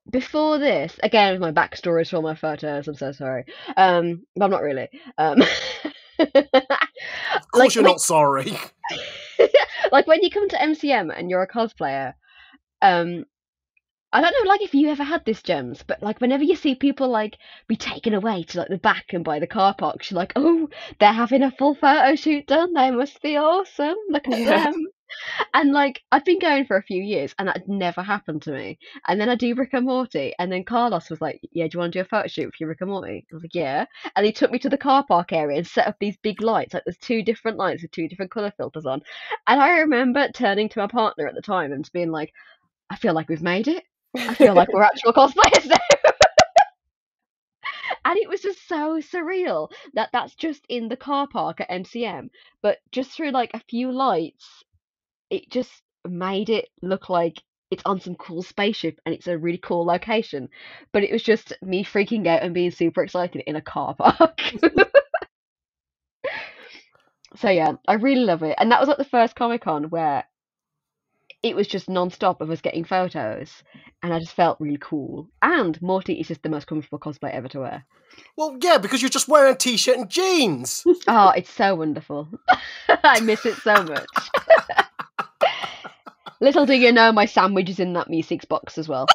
before this, again with my backstories for all my photos, I'm so sorry. But I'm not really. Of course you're not sorry. Like when you come to MCM and you're a cosplayer, I don't know, like, if you ever had this, Gems, but like whenever you see people like be taken away to like the back and by the car parks, you're like, oh, they're having a full photo shoot done. They must be awesome. Look at Yeah. them. And like I'd been going for a few years, and that had never happened to me. And then I do Rick and Morty, and then Carlos was like, "Yeah, do you want to do a photo shoot for your Rick and Morty?" I was like, "Yeah." And he took me to the car park area and set up these big lights. Like there's two different lights with two different color filters on. And I remember turning to my partner at the time and being like, "I feel like we've made it. I feel like we're actual cosplayers now." And it was just so surreal that that's just in the car park at MCM, but just through like a few lights, it just made it look like it's on some cool spaceship and it's a really cool location. But it was just me freaking out and being super excited in a car park. So yeah, I really love it. And that was like the first Comic-Con where it was just non-stop of us getting photos, and I just felt really cool. And Morty is just the most comfortable cosplay ever to wear. Well, yeah, because you're just wearing a t-shirt and jeans. Oh, it's so wonderful. I miss it so much. Little do you know, my sandwich is in that Me6 box as well.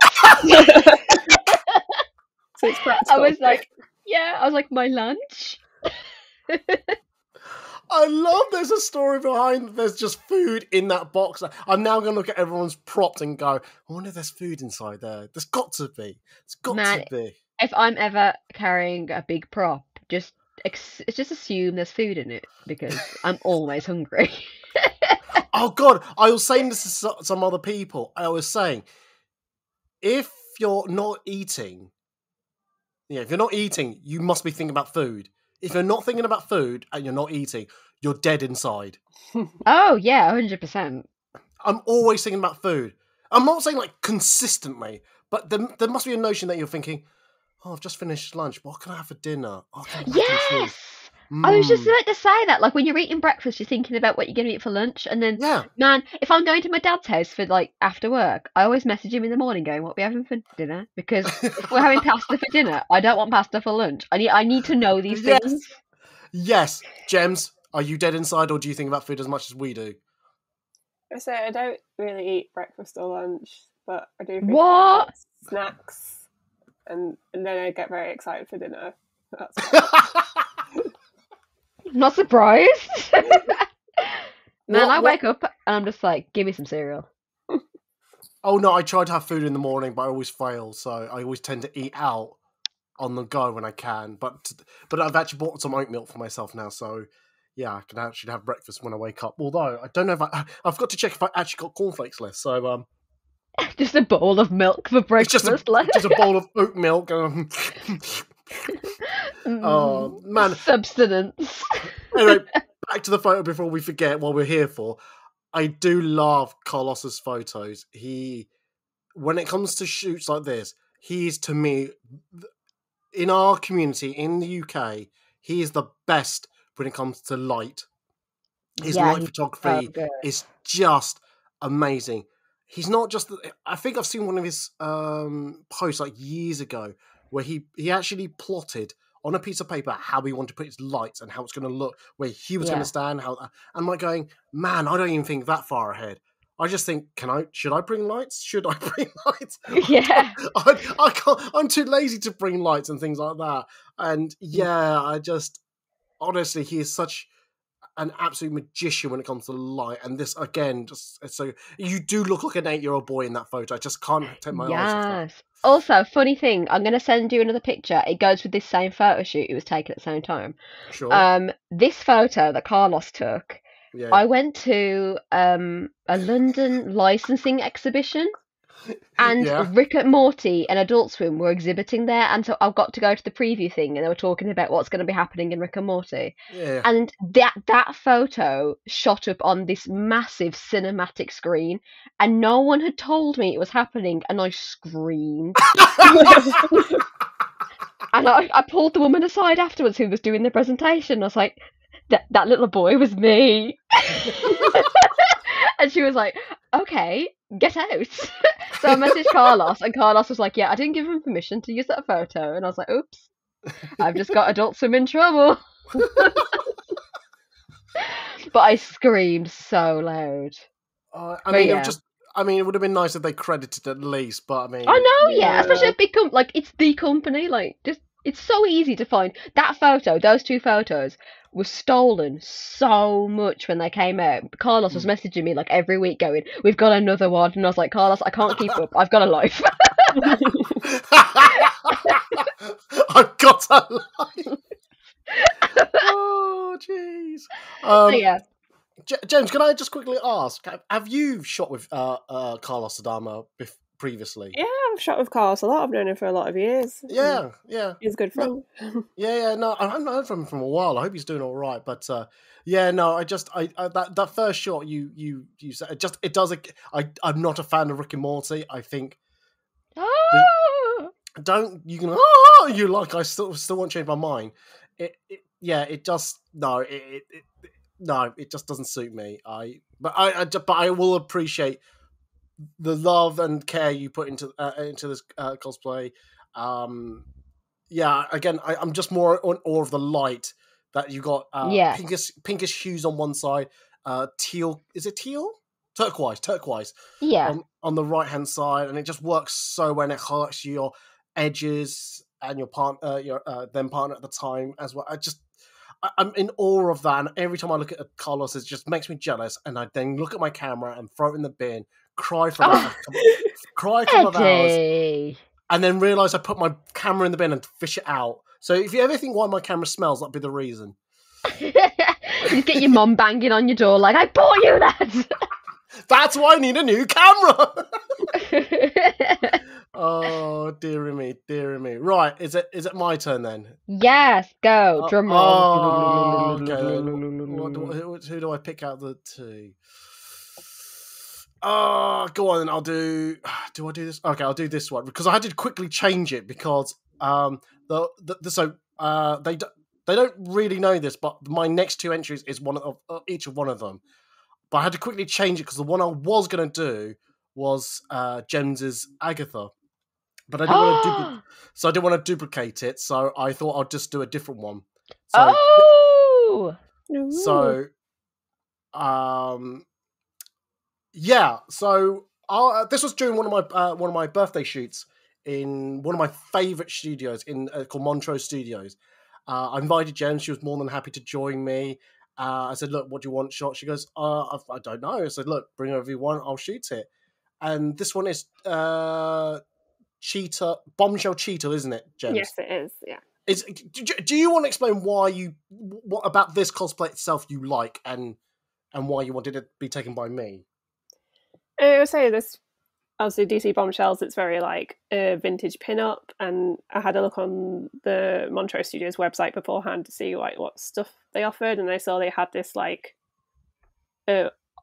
So it's practical. I was like, my lunch. I love there's a story behind there's just food in that box. I'm now going to look at everyone's props and go, I wonder if there's food inside there. There's got to be. It's got to be. If I'm ever carrying a big prop, just assume there's food in it, because I'm always hungry. Oh, God. I was saying this to some other people. I was saying, if you're not eating, you must be thinking about food. If you're not thinking about food and you're not eating, you're dead inside. Oh, yeah, 100%. I'm always thinking about food. I'm not saying like consistently, but there must be a notion that you're thinking, oh, I've just finished lunch. What can I have for dinner? Oh, yes! I was just about to say that. Like when you're eating breakfast, you're thinking about what you're going to eat for lunch. And then, man, if I'm going to my dad's house for like after work, I always message him in the morning going, what are we having for dinner? Because if we're having pasta for dinner, I don't want pasta for lunch. I need to know these things. Yes. Gems, are you dead inside, or do you think about food as much as we do? I say I don't really eat breakfast or lunch, but I do think about snacks, and then I get very excited for dinner. That's not surprised. Man, I wake up and I'm just like, give me some cereal. Oh no, I try to have food in the morning, but I always fail. So I always tend to eat out on the go when I can. But I've actually bought some oat milk for myself now, so yeah, I can actually have breakfast when I wake up. Although I don't know if I've got to check if I actually got cornflakes left. So just a bowl of milk for breakfast. Just a bowl of oat milk. Oh man, substance. Anyway, back to the photo before we forget what we're here for. I do love Carlos's photos. When it comes to shoots like this, he is, to me, in our community in the UK, he is the best when it comes to light. His light photography is just amazing. He's not just. I think I've seen one of his posts like years ago where he actually plotted on a piece of paper how he wanted to put his lights and how it's going to look, where he was going to stand. I'm like going, man, I don't even think that far ahead. I just think, should I bring lights? Should I bring lights? Yeah. I can't. I'm too lazy to bring lights and things like that. And honestly, he is such an absolute magician when it comes to light. And this, again, so you do look like an 8-year-old boy in that photo. I just can't take my eyes off that. Also, funny thing, I'm going to send you another picture. It goes with this same photo shoot. It was taken at the same time. Sure. This photo that Carlos took, I went to a London licensing exhibition, and Rick and Morty and Adult Swim were exhibiting there, and so I got to go to the preview thing, and they were talking about what's going to be happening in Rick and Morty. Yeah. And that photo shot up on this massive cinematic screen, and no one had told me it was happening, and I screamed. And I pulled the woman aside afterwards who was doing the presentation. I was like, that little boy was me. And she was like, okay, get out. So I messaged Carlos, and Carlos was like, yeah, I didn't give him permission to use that photo. And I was like, oops, I've just got Adult Swim in trouble. But I screamed so loud. I mean, I mean, it would have been nice if they credited at least, but I mean, I know, Yeah. especially a big like it's the company, like just it's so easy to find that photo. Those two photos were stolen so much when they came out. Carlos was messaging me like every week, going, "We've got another one," and I was like, "Carlos, I can't keep up. I've got a life." I've got a life. Oh, jeez. So yeah. James, can I just quickly ask, have you shot with Carlos Adama previously? Yeah, I've shot with Carlos a lot. I've known him for a lot of years. Yeah. He's a good friend. Yeah. No, I haven't heard from him for a while. I hope he's doing all right. But yeah, no, I that first shot you said, it does. I'm not a fan of Rick and Morty. I think you like I still won't change my mind. It just no it just doesn't suit me. But I will appreciate the love and care you put into this cosplay. Again, I'm just more on awe of the light that you got. Pinkish hues on one side, teal. Is it teal? Turquoise. Yeah. On the right hand side, and it just works so well. And it highlights your edges and your partner, your then partner at the time as well. I'm in awe of that, and every time I look at Carlos, it just makes me jealous. And I then look at my camera and throw it in the bin, cry for cry a couple of hours, and then realize I put my camera in the bin and fish it out. So if you ever think why my camera smells, that'd be the reason. You just get your mum banging on your door like, "I bought you that." That's why I need a new camera. Oh, dearie me. Right, is it my turn then? Yes, go. Drum roll. Okay. Who do I pick out the two? Go on, then I'll do. Do I do this? Okay, I'll do this one because I had to quickly change it because they don't really know this, but my next two entries is one of each of one of them. But I had to quickly change it because the one I was going to do was Jem's Agatha. But I didn't want to duplicate it, so I thought I'd just do a different one. So, this was during one of my birthday shoots in one of my favorite studios called Montrose Studios. I invited Jem; she was more than happy to join me. I said, "Look, what do you want shot?" She goes, "I don't know." I said, "Look, bring whatever you want. I'll shoot it." And this one is Bombshell Cheetah, isn't it, Jem? Yes, it is. Yeah. Do you want to explain what about this cosplay itself you like and why you wanted it to be taken by me? I would say this, obviously DC Bombshells, it's very like a vintage pin-up, and I had a look on the Montrose Studios website beforehand to see like what stuff they offered, and I saw they had this like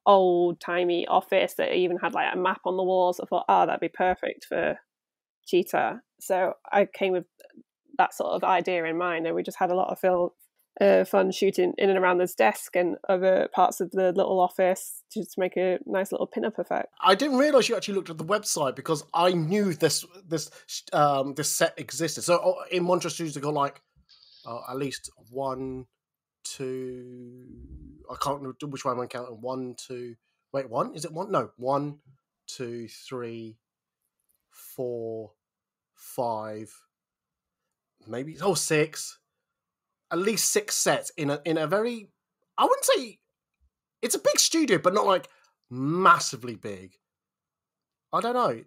old-timey office that even had like a map on the walls. I thought, that'd be perfect for Cheetah. So I came with that sort of idea in mind, and we just had a lot of fun shooting in and around this desk and other parts of the little office just to make a nice little pin-up effect. I didn't realise you actually looked at the website because I knew this set existed. So in Montrose Studios, they got like at least 1, 2. I can't remember which one I'm counting. 1, 2. Wait, 1? Is it 1? No, 1, 2, 3, 4, 5. Maybe 6. At least 6 sets in a very, I wouldn't say it's a big studio, but not like massively big. I don't know.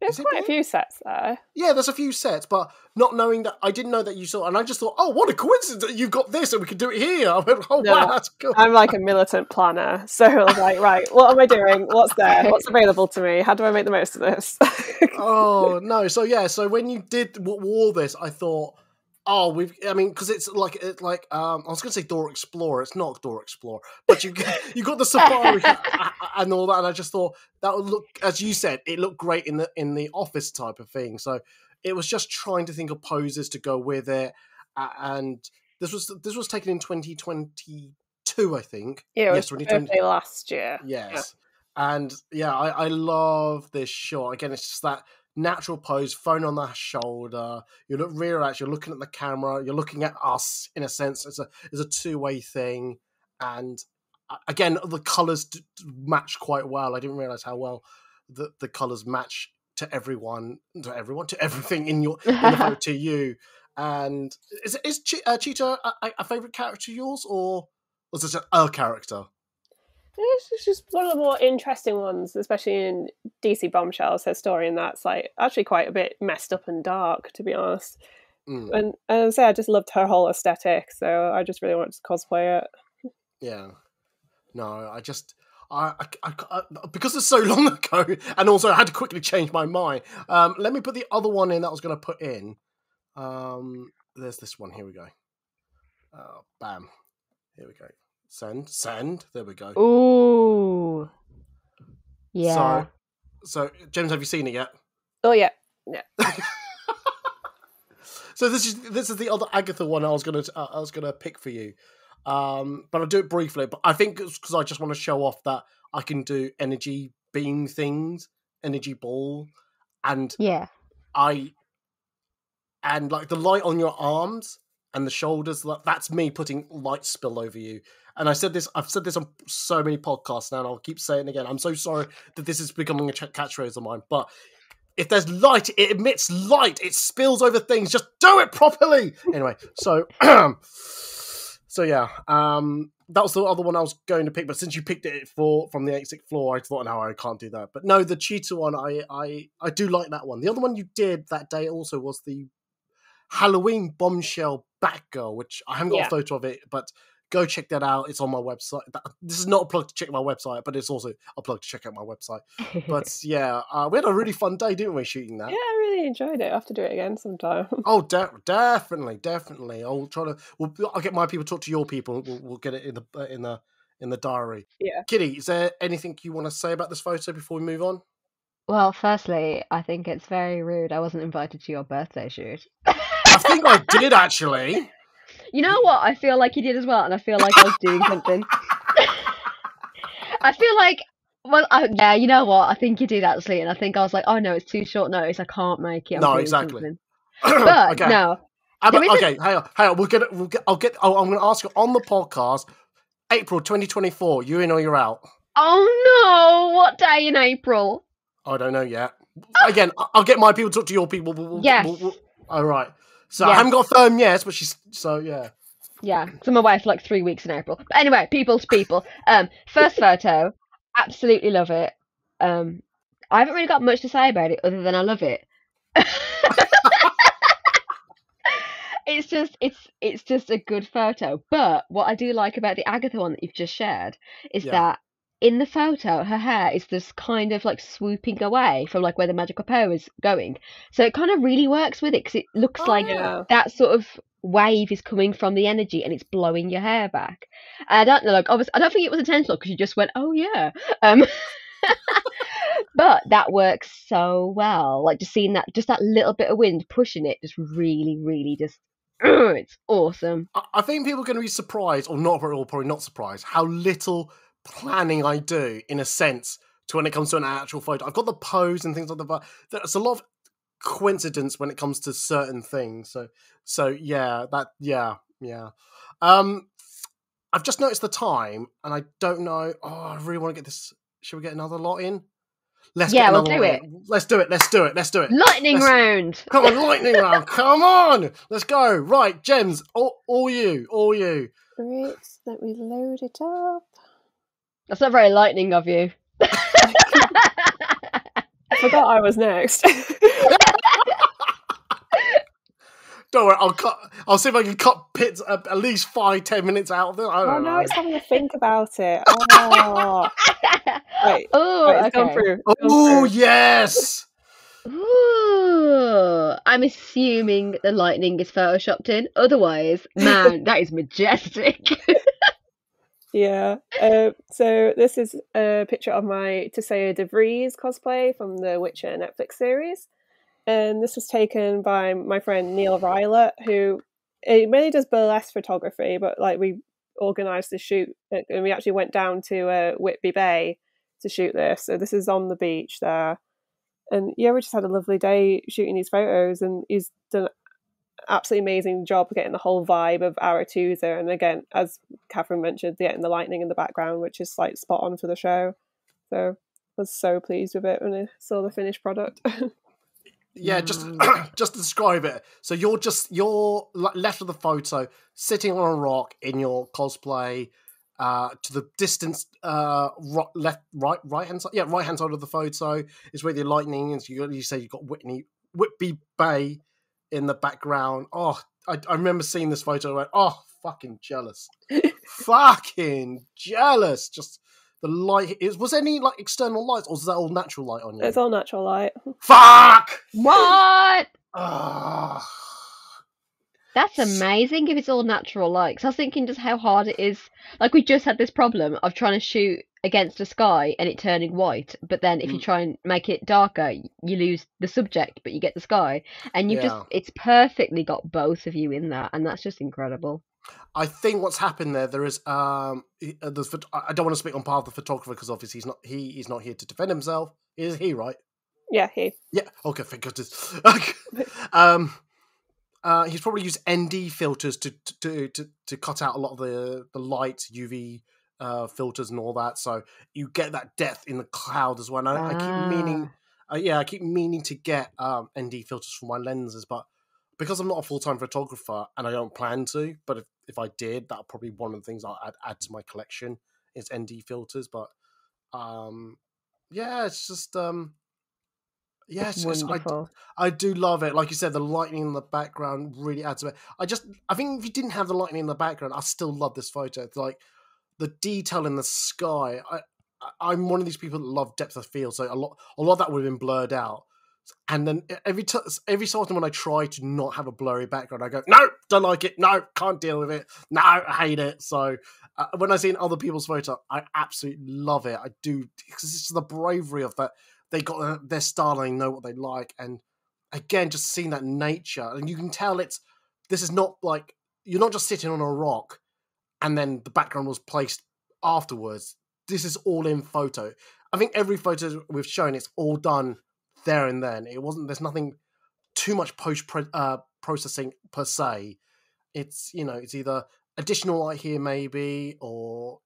There's quite a few sets there. Yeah, there's a few sets, but not knowing that, I didn't know that you saw, and I just thought, oh, what a coincidence that you've got this and we can do it here. I went, oh, wow, that's cool. I'm like a militant planner, so I was like, right, what am I doing? What's there? What's available to me? How do I make the most of this? Oh, no. So when you wore this, I thought, because it's like I was going to say Dora Explorer. It's not Dora Explorer, but you got the safari and all that, and I just thought that would look, as you said, it looked great in the office type of thing. So it was just trying to think of poses to go with it, and this was taken in 2022, I think. Yeah, it was 2020 last year. Yes, yeah. And yeah, I love this shot. Again, it's just that natural pose, phone on the shoulder. You look rear out. You're looking at the camera. You're looking at us in a sense. It's a two-way thing, and again, the colours match quite well. I didn't realize how well the colours match to everything in the photo to you. And is Cheetah a favourite character of yours, or was it a character? It's just one of the more interesting ones, especially in DC Bombshells, her story, and that's like actually quite a bit messed up and dark, to be honest. And as I say, I just loved her whole aesthetic, so I just really wanted to cosplay it. Yeah. No, I because it's so long ago, and also I had to quickly change my mind. Let me put the other one in that I was going to put in. There's this one. Here we go. Bam. Here we go. Send. There we go. Ooh. Yeah. So James, have you seen it yet? Oh yeah. So this is the other Agatha one I was gonna pick for you, but I'll do it briefly. But I think it's because I just want to show off that I can do energy beam things, energy ball, and and like the light on your arms and the shoulders. That's me putting light spill over you. And I've said this on so many podcasts now, and I'll keep saying it again. I'm so sorry that this is becoming a catchphrase of mine, but if there's light, it emits light. It spills over things. Just do it properly. Anyway, so yeah. That was the other one I was going to pick, but since you picked it from the 86th floor, I thought, no, I can't do that. But no, the Cheetah one, I do like that one. The other one you did that day also was the Halloween bombshell Batgirl, which I haven't got a photo of it, but go check that out. It's on my website. This is not a plug to check my website, but it's also a plug to check out my website. But yeah, we had a really fun day, didn't we, shooting that? Yeah, I really enjoyed it. I have to do it again sometime. Oh, definitely. I'll get my people to talk to your people. We'll get it in the diary. Yeah. Kitty, is there anything you want to say about this photo before we move on? Well, firstly, I think it's very rude I wasn't invited to your birthday shoot. I think I did, actually. You know what? I feel like you did as well, and I feel like I was doing something. I feel like, yeah, you know what? I think you did actually, and I think I was like, oh no, it's too short notice. I can't make it. I'm doing exactly. Something. But okay. no. Okay, hang on. I'm going to ask you on the podcast, April 2024, you in or you're out? Oh no! What day in April? I don't know yet. Again, I'll get my people to talk to your people. Yes. All right. So I haven't got a firm yes, but yeah. Yeah, because I'm away for like 3 weeks in April. But anyway, people to people. First photo, absolutely love it. I haven't really got much to say about it other than I love it. It's just a good photo. But what I do like about the Agatha one that you've just shared is that in the photo, her hair is just kind of like swooping away from like where the magical power is going. So it kind of really works with it because it looks like that sort of wave is coming from the energy and it's blowing your hair back. And I don't know, like obviously, I don't think it was intentional because you just went, oh yeah. But that works so well. Like just seeing that little bit of wind pushing it, just really, really just. It's awesome. I think people are going to be surprised, or probably not surprised, how little planning I do in a sense to when it comes to an actual photo. I've got the pose and things like that, but there's a lot of coincidence when it comes to certain things. So yeah. I've just noticed the time, and I don't know. Oh, I really want to get this. Should we get another lot in? Let's do it. Let's do it. Lightning round. Come on, lightning round. Come on. Let's go. Right, Gems, all you. Great. Let me load it up. That's not very lightning of you. I forgot I was next. Don't worry, I'll see if I can cut bits at least 5-10 minutes out of it. I don't know. No, it's having to think about it. Oh. Wait, it's gone through. Oh, yes! Ooh, I'm assuming the lightning is photoshopped in. Otherwise, man, that is majestic. Yeah. So this is a picture of my Tiseo de Vries cosplay from the Witcher Netflix series. And this was taken by my friend neal.rylatt, who mainly does burlesque photography, but like we organised the shoot and we actually went down to Whitby Bay to shoot this. So this is on the beach there. And yeah, we just had a lovely day shooting these photos, and he's done an absolutely amazing job getting the whole vibe of Arathusa. And again, as Catherine mentioned, getting the lightning in the background, which is like spot on for the show. So was so pleased with it when I saw the finished product. Yeah, just just to describe it. So you're left of the photo, sitting on a rock in your cosplay. To the distance, right hand side. Yeah, right hand side of the photo is where the lightning is. You say you've got Whitby Bay in the background. Oh, I remember seeing this photo. I went, oh, fucking jealous, fucking jealous. Just the light. Was there any like external lights, or was that all natural light on you? It's all natural light. Fuck! What? Ah. That's amazing if it's all natural light. 'Cause I was thinking just how hard it is. Like, we just had this problem of trying to shoot against the sky and it turning white. But then if you try and make it darker, you lose the subject, but you get the sky. And it's perfectly got both of you in that. And that's just incredible. I think what's happened there is I don't want to speak on part of the photographer because obviously he's not here to defend himself. Is he, right? Yeah, he. Yeah. Okay, thank goodness. He's probably used ND filters to cut out a lot of the light, UV filters and all that, so you get that depth in the cloud as well. And I keep meaning to get ND filters for my lenses, but because I'm not a full-time photographer and I don't plan to, but if I did, that'll probably be one of the things I'd add to my collection is ND filters. But it's just it's wonderful. I do love it. Like you said, the lightning in the background really adds to it. I think if you didn't have the lightning in the background, I still love this photo. It's like the detail in the sky. I'm one of these people that love depth of field, so a lot of that would have been blurred out. And then every so often when I try to not have a blurry background, I go, no, don't like it. No, can't deal with it. No, I hate it. So when I see in other people's photo, I absolutely love it. I do, because it's the bravery of that. They got their style and they know what they like. And again, just seeing that nature, and you can tell this is not like, you're not just sitting on a rock and then the background was placed afterwards. This is all in photo. I think every photo we've shown, it's all done there and then. There's nothing too much processing per se. It's either additional light here maybe, or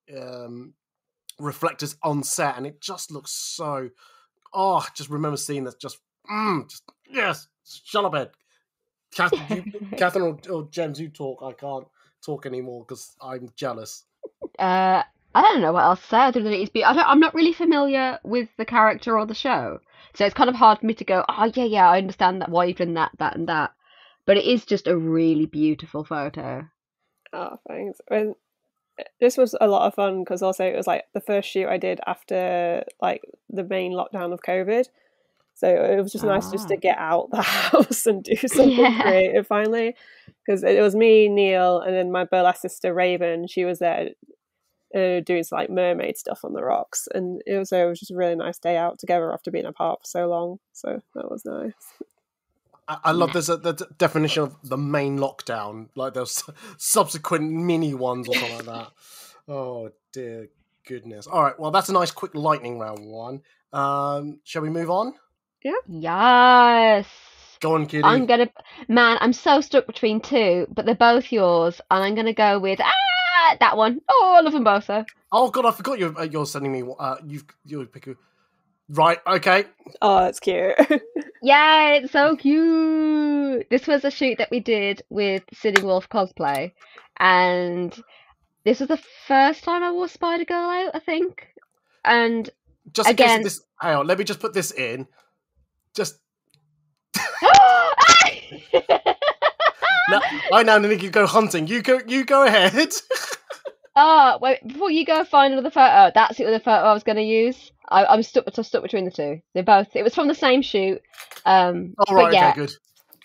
reflectors on set, and it just looks so. Oh, I just remember seeing this. Yes, shut up, Ed. Catherine or Jems, you talk. I can't talk anymore because I'm jealous. I don't know what else to say other than I'm not really familiar with the character or the show, so it's kind of hard for me to go, oh yeah, I understand that, why you've done that and that. But it is just a really beautiful photo. Oh, thanks. And this was a lot of fun because also it was like the first shoot I did after like the main lockdown of COVID. So it was just nice just to get out the house and do something creative finally. Because it was me, Neil, and then my burlesque sister Raven. She was there doing some like mermaid stuff on the rocks, and it was just a really nice day out together after being apart for so long. So that was nice. I love the definition of the main lockdown, like those subsequent mini ones or something like that. Oh dear goodness! All right, well that's a nice quick lightning round one. Shall we move on? Yeah. Yes. Go on, Kitty. I'm so stuck between two, but they're both yours, and I'm gonna go with that one. Oh, I love them both though. Oh god, I forgot you're sending me. You pick a. Right, okay. Oh, that's cute. Yeah, it's so cute. This was a shoot that we did with Sitting Wolf Cosplay, and this was the first time I wore Spider Girl out, I think. And just again, in case this. Hang on, let me just put this in. Just. No, I now think you go hunting. You go ahead. Oh, wait, before you go find another photo, that's the other photo I was going to use. I'm stuck between the two. It was from the same shoot. Oh, right, okay, good.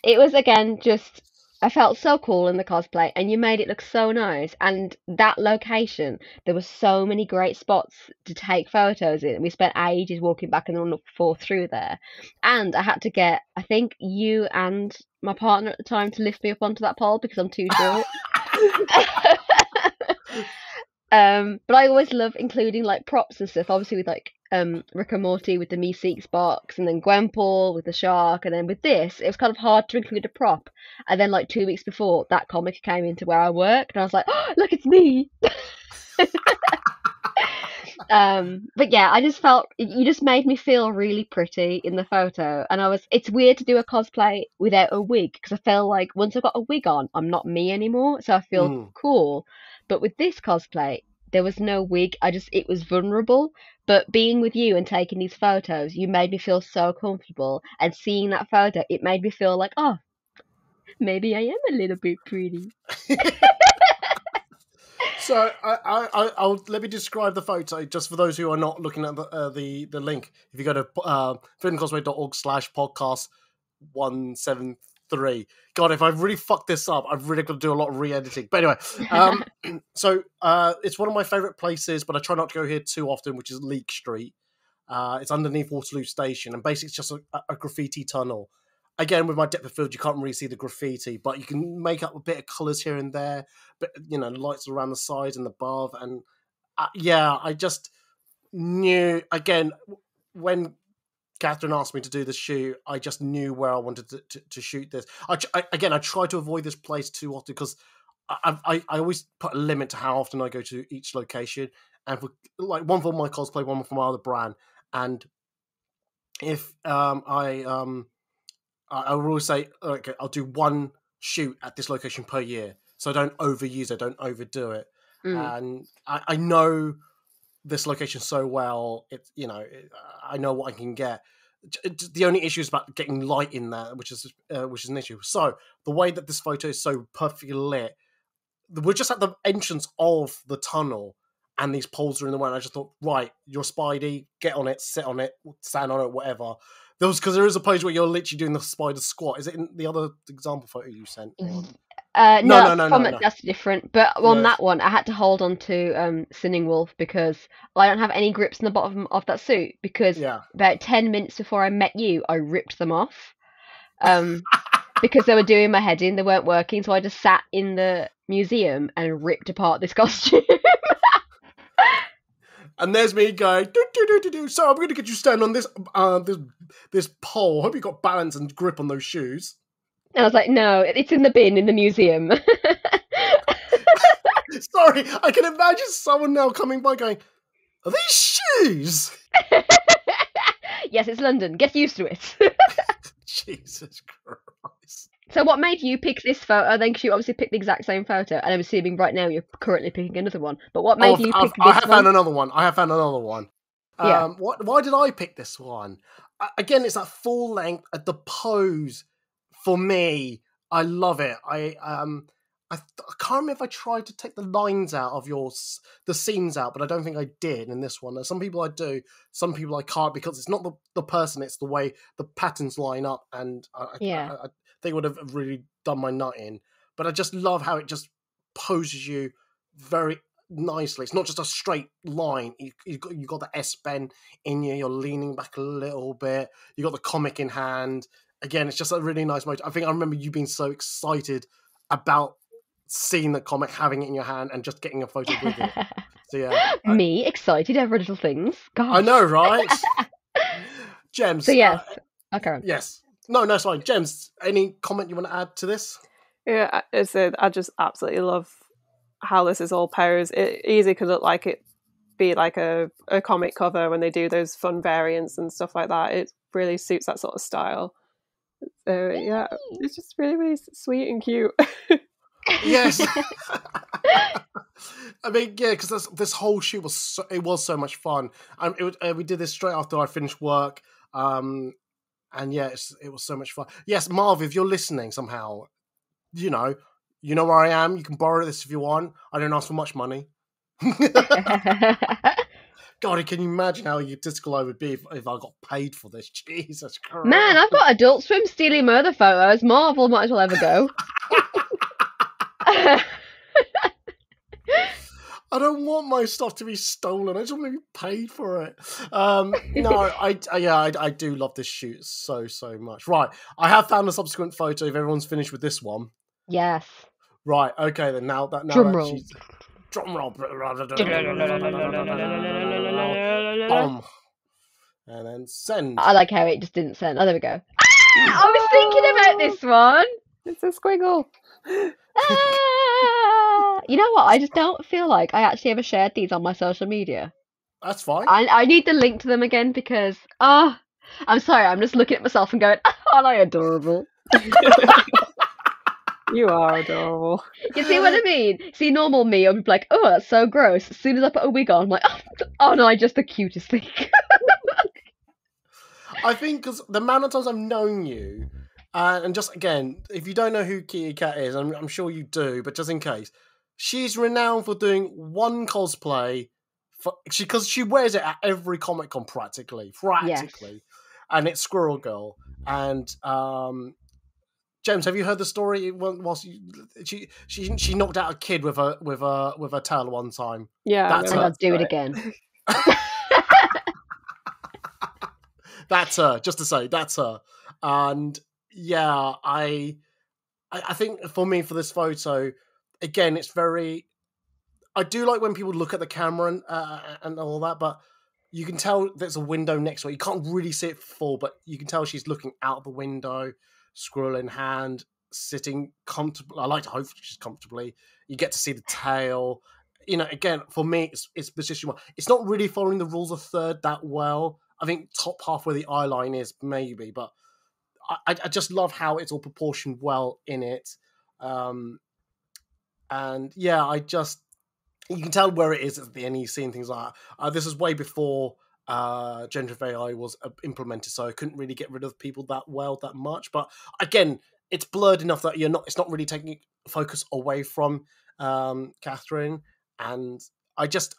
It was, again, just, I felt so cool in the cosplay, and you made it look so nice. And that location, there were so many great spots to take photos in. We spent ages walking back and forth through there. And I had to get, I think, you and my partner at the time to lift me up onto that pole because I'm too short. But I always love including like props and stuff, obviously with like Rick and Morty with the Meeseeks box, and then Gwenpool with the shark, and then with this it was kind of hard to include a prop. And then like 2 weeks before, that comic came into where I work, and I was like, oh, look, it's me. But yeah, I just felt you just made me feel really pretty in the photo, and it's weird to do a cosplay without a wig because I feel like once I've got a wig on, I'm not me anymore, so I feel Mm. cool. But with this cosplay, there was no wig. It was vulnerable. But being with you and taking these photos, you made me feel so comfortable, and seeing that photo, it made me feel like, oh, maybe I am a little bit pretty. So I'll let me describe the photo just for those who are not looking at the link. If you go to filmcosplay.org/podcast 173. God, if I've really fucked this up, I've really got to do a lot of re-editing. But anyway, so it's one of my favourite places, but I try not to go here too often, which is Leek Street. It's underneath Waterloo Station, and basically it's just a graffiti tunnel. Again, with my depth of field, you can't really see the graffiti, but you can make up a bit of colours here and there. But lights around the sides and above, and I just knew. Again, when Catherine asked me to do the shoot, I just knew where I wanted to shoot this. I try to avoid this place too often because I always put a limit to how often I go to each location, and for one for my cosplay, one for my other brand, and if I will always say, okay, I'll do one shoot at this location per year, so I don't overuse it, don't overdo it. And I know this location so well. It's I know what I can get. The only issue is about getting light in there, which is an issue. So the way that this photo is so perfectly lit, we're just at the entrance of the tunnel, and these poles are in the way. And I just thought, right, you're Spidey, get on it, sit on it, stand on it, whatever. Because there is a pose where you're literally doing the spider squat. Is it in the other example photo you sent? Or... No, that's different. But on Yeah. that one, I had to hold on to Sinning Wolf because I don't have any grips in the bottom of that suit. Because about 10 minutes before I met you, I ripped them off because they were doing my head in. They weren't working, so I just sat in the museum and ripped apart this costume. And there's me going, do. So I'm going to get you stand on this pole. Hope you got balance and grip on those shoes. And I was like, no, it's in the bin in the museum. Sorry, I can imagine someone now coming by going, are these shoes? Yes, it's London. Get used to it. Jesus Christ. So what made you pick this photo then? Because you obviously picked the exact same photo, and I'm assuming right now you're currently picking another one. But what made you pick this one? I have found another one. Yeah. Why did I pick this one? Again, it's that full length at the pose. For me, I love it. I can't remember if I tried to take the lines out of the scenes out, but I don't think I did in this one. Now, some people I do, some people I can't because it's not the person, it's the way the patterns line up, and I think would have really done my nut in. But I just love how it just poses you very nicely. It's not just a straight line. You got the S bend in you. You're leaning back a little bit. You got the comic in hand. Again, it's just a really nice motion. I think I remember you being so excited about seeing the comic, having it in your hand, and just getting a photo with it. So yeah, me excited over little things. Gosh. I know, right? Jems. So yes, okay. Yes. No, it's fine. Jems, any comment you want to add to this? Yeah, I just absolutely love how this is all posed. It easily could look like it be like a comic cover when they do those fun variants and stuff like that. It really suits that sort of style. So yeah, it's just really, really sweet and cute. Yes. I mean, yeah, because this whole shoot was so much fun. We did this straight after I finished work. And yeah, it was so much fun. Yes, Marv, if you're listening somehow, you know where I am. You can borrow this if you want. I don't ask for much money. God, can you imagine how egotistical I would be if I got paid for this? Jesus Christ. Man, I've got Adult Swim stealing my other photos. Marvel might as well ever go. I don't want my stuff to be stolen. I just want to be paid for it. No, I do love this shoot so much. Right, I have found a subsequent photo. If everyone's finished with this one, yes. Right, okay then. Drum roll. Drum roll. Bomb. And then send. I like how it just didn't send. Oh, there we go. I was thinking about this one. It's a squiggle. You know what? I just don't feel like I actually ever shared these on my social media. That's fine. I need the link to them again because I'm sorry, I'm just looking at myself and going, aren't I adorable? You are adorable. You see what I mean? See, normal me, I'd be like, oh, that's so gross. As soon as I put a wig on, I'm like, oh no, I'm just the cutest thing. I think because the amount of times I've known you, and just again, if you don't know who Kitty Cat is, I'm sure you do, but just in case, she's renowned for doing one cosplay, because she wears it at every Comic Con practically, Yes. and it's Squirrel Girl. And James, have you heard the story? Whilst she knocked out a kid with her tail one time. Yeah, That's And her. I'll do it again. That's her. Just to say, that's her. And yeah, I think for me, for this photo, again, it's very. I do like when people look at the camera and all that, but you can tell there's a window next to her. You can't really see it full, but you can tell she's looking out the window, squirrel in hand, sitting comfortably. I like to hope she's comfortably. You get to see the tail. Again, for me, it's position one. It's not really following the rules of third that well. I think top half where the eye line is, maybe, but I just love how it's all proportioned well in it. And yeah, you can tell where it is at the end. You're seeing things like this is way before generative AI was implemented, so I couldn't really get rid of people that much. But again, it's blurred enough that it's not really taking focus away from Catherine. And I just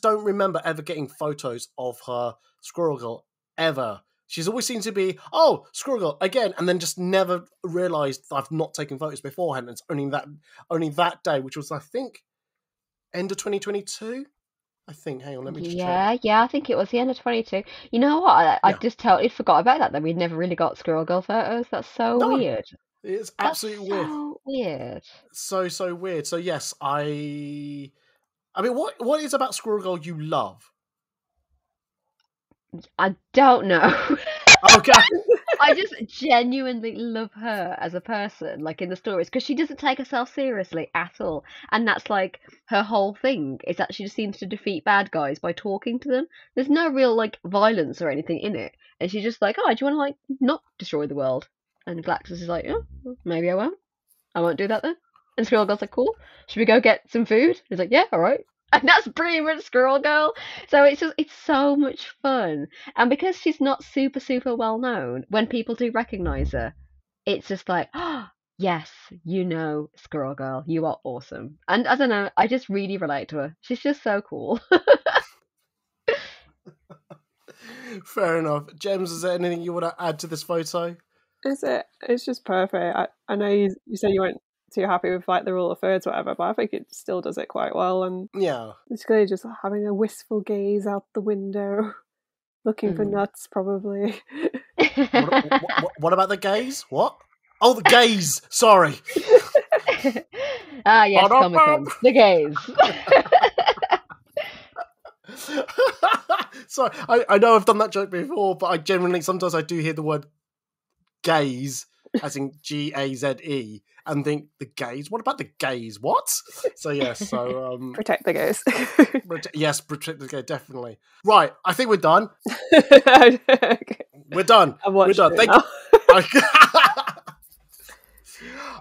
don't remember ever getting photos of her Squirrel Girl ever. She's always seemed to be, Squirrel Girl again, and then just never realised I've not taken photos beforehand. It's only that day, which was, I think, end of 2022. I think. Hang on, let me just check. Yeah, I think it was the end of 22. You know what? I just totally forgot about that we'd never really got Squirrel Girl photos. That's so weird. It's absolutely weird. So weird. So yes, I mean, what is about Squirrel Girl you love? I don't know. Okay. I just genuinely love her as a person, like in the stories, because she doesn't take herself seriously at all. And that's like her whole thing, is that she just seems to defeat bad guys by talking to them. There's no real like violence or anything in it. And she's just like, oh, do you want to like not destroy the world? And Glaxus is like, oh, maybe I won't. I won't do that then. And Squirrel Girl's like, cool. Should we go get some food? He's like, yeah, all right. And that's pretty much Squirrel Girl. So it's so much fun. And because she's not super, super well known, when people do recognise her, it's just like, oh, yes, Squirrel Girl, you are awesome. And I don't know, I just really relate to her. She's just so cool. Fair enough. James, is there anything you want to add to this photo? It's just perfect. I know you said you weren't too happy with like the rule of thirds, whatever, but I think it still does it quite well. And yeah, it's clearly just having a wistful gaze out the window, looking for nuts, probably. What about the gaze? What? Oh, the gaze. Sorry. Yes, Comic-Con. The gaze. Sorry, I know I've done that joke before, but I genuinely sometimes I do hear the word gaze, as in Gaze, and think the gaze. What about the gaze? What? So yes, protect the gaze. Yes, protect the gaze, definitely. Right, I think we're done. Okay. We're done. We're done. Thank you.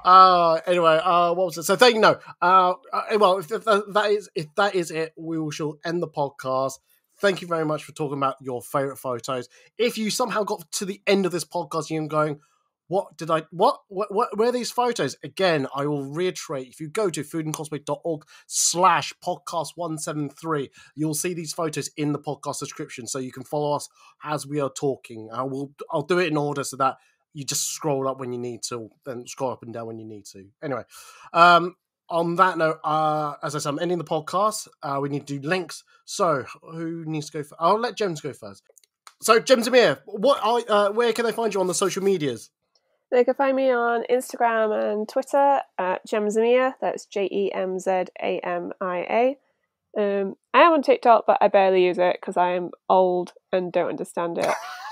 Anyway, what was it? So thank you. Well, if that is it, we shall end the podcast. Thank you very much for talking about your favorite photos. If you somehow got to the end of this podcast and you're going, what where are these photos? Again, I will reiterate, if you go to foodandcosplay.org/podcast173, you'll see these photos in the podcast description, so you can follow us as we are talking. I'll do it in order so that you just scroll up when you need to, then scroll up and down when you need to. Anyway, on that note, as I said, I'm ending the podcast. We need to do links. So who needs to go first? I'll let Jems go first. So Jemzamia, where can they find you on the social medias? They can find me on Instagram and Twitter at Jemzamia. That's Jemzamia. I am on TikTok, but I barely use it because I am old and don't understand it.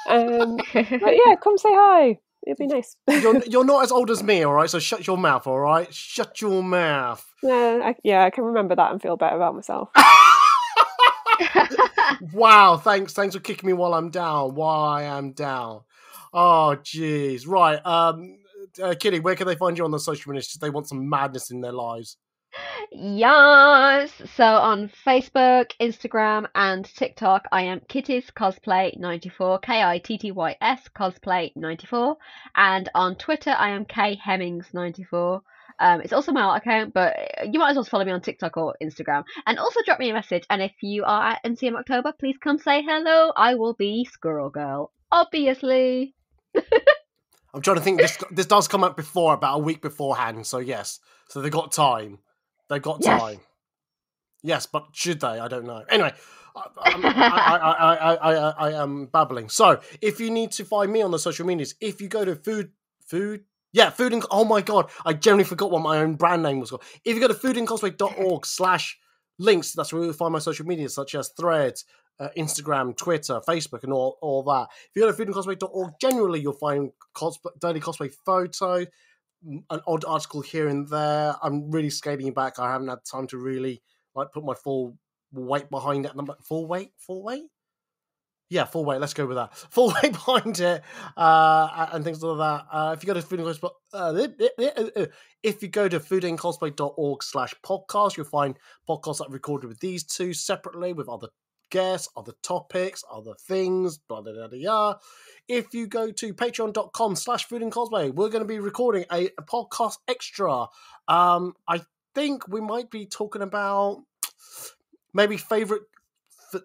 But yeah, come say hi. It'd be nice. You're not as old as me, all right? So shut your mouth, all right? Shut your mouth. I can remember that and feel better about myself. Wow, thanks for kicking me while I'm down. Oh, jeez. Right, Kitty, where can they find you on the social media if they want some madness in their lives? Yes. So on Facebook, Instagram, and TikTok, I am Kitty's Cosplay 94, KITTYS Cosplay 94, and on Twitter, I am K Hemmings 94. It's also my art account, but you might as well follow me on TikTok or Instagram, and also drop me a message. And if you are at MCM October, please come say hello. I will be Squirrel Girl, obviously. I'm trying to think. This does come up about a week beforehand. So yes, so they got time. They've got time. Yes, but should they? I don't know. Anyway, I am babbling. So if you need to find me on the social medias, if you go to food and oh my god, I generally forgot what my own brand name was called. If you go to foodandcosplay.org/links, that's where you'll find my social medias such as Threads, Instagram, Twitter, Facebook, and all that. If you go to foodandcosplay.org, generally you'll find daily cosplay photos, an odd article here and there. I'm really scaling back. I haven't had time to really put my full weight behind it. Full weight? Yeah, full weight. Let's go with that. Full weight behind it, and things like that. If you go to foodandcosplay.org/podcast, you'll find podcasts that are recorded with these two separately, with other guests, other topics, other things, blah, blah, blah, blah. If you go to patreon.com/foodandcosplay, we're going to be recording a podcast extra. I think we might be talking about maybe favorite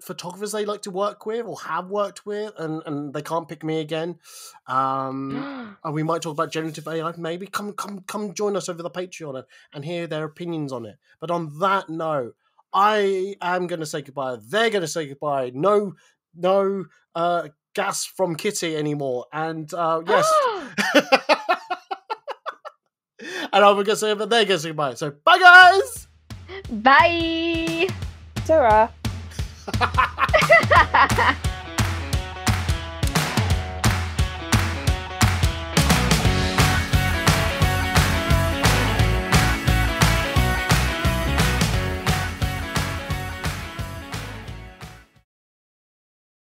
photographers they like to work with or have worked with, and they can't pick me again. And we might talk about generative AI. Maybe come join us over the Patreon and hear their opinions on it. But on that note, I am going to say goodbye. They're going to say goodbye. No gas from Kitty anymore. And yes. And I'm going to say, but they're going to say goodbye. So bye, guys. Bye. Ta-ra.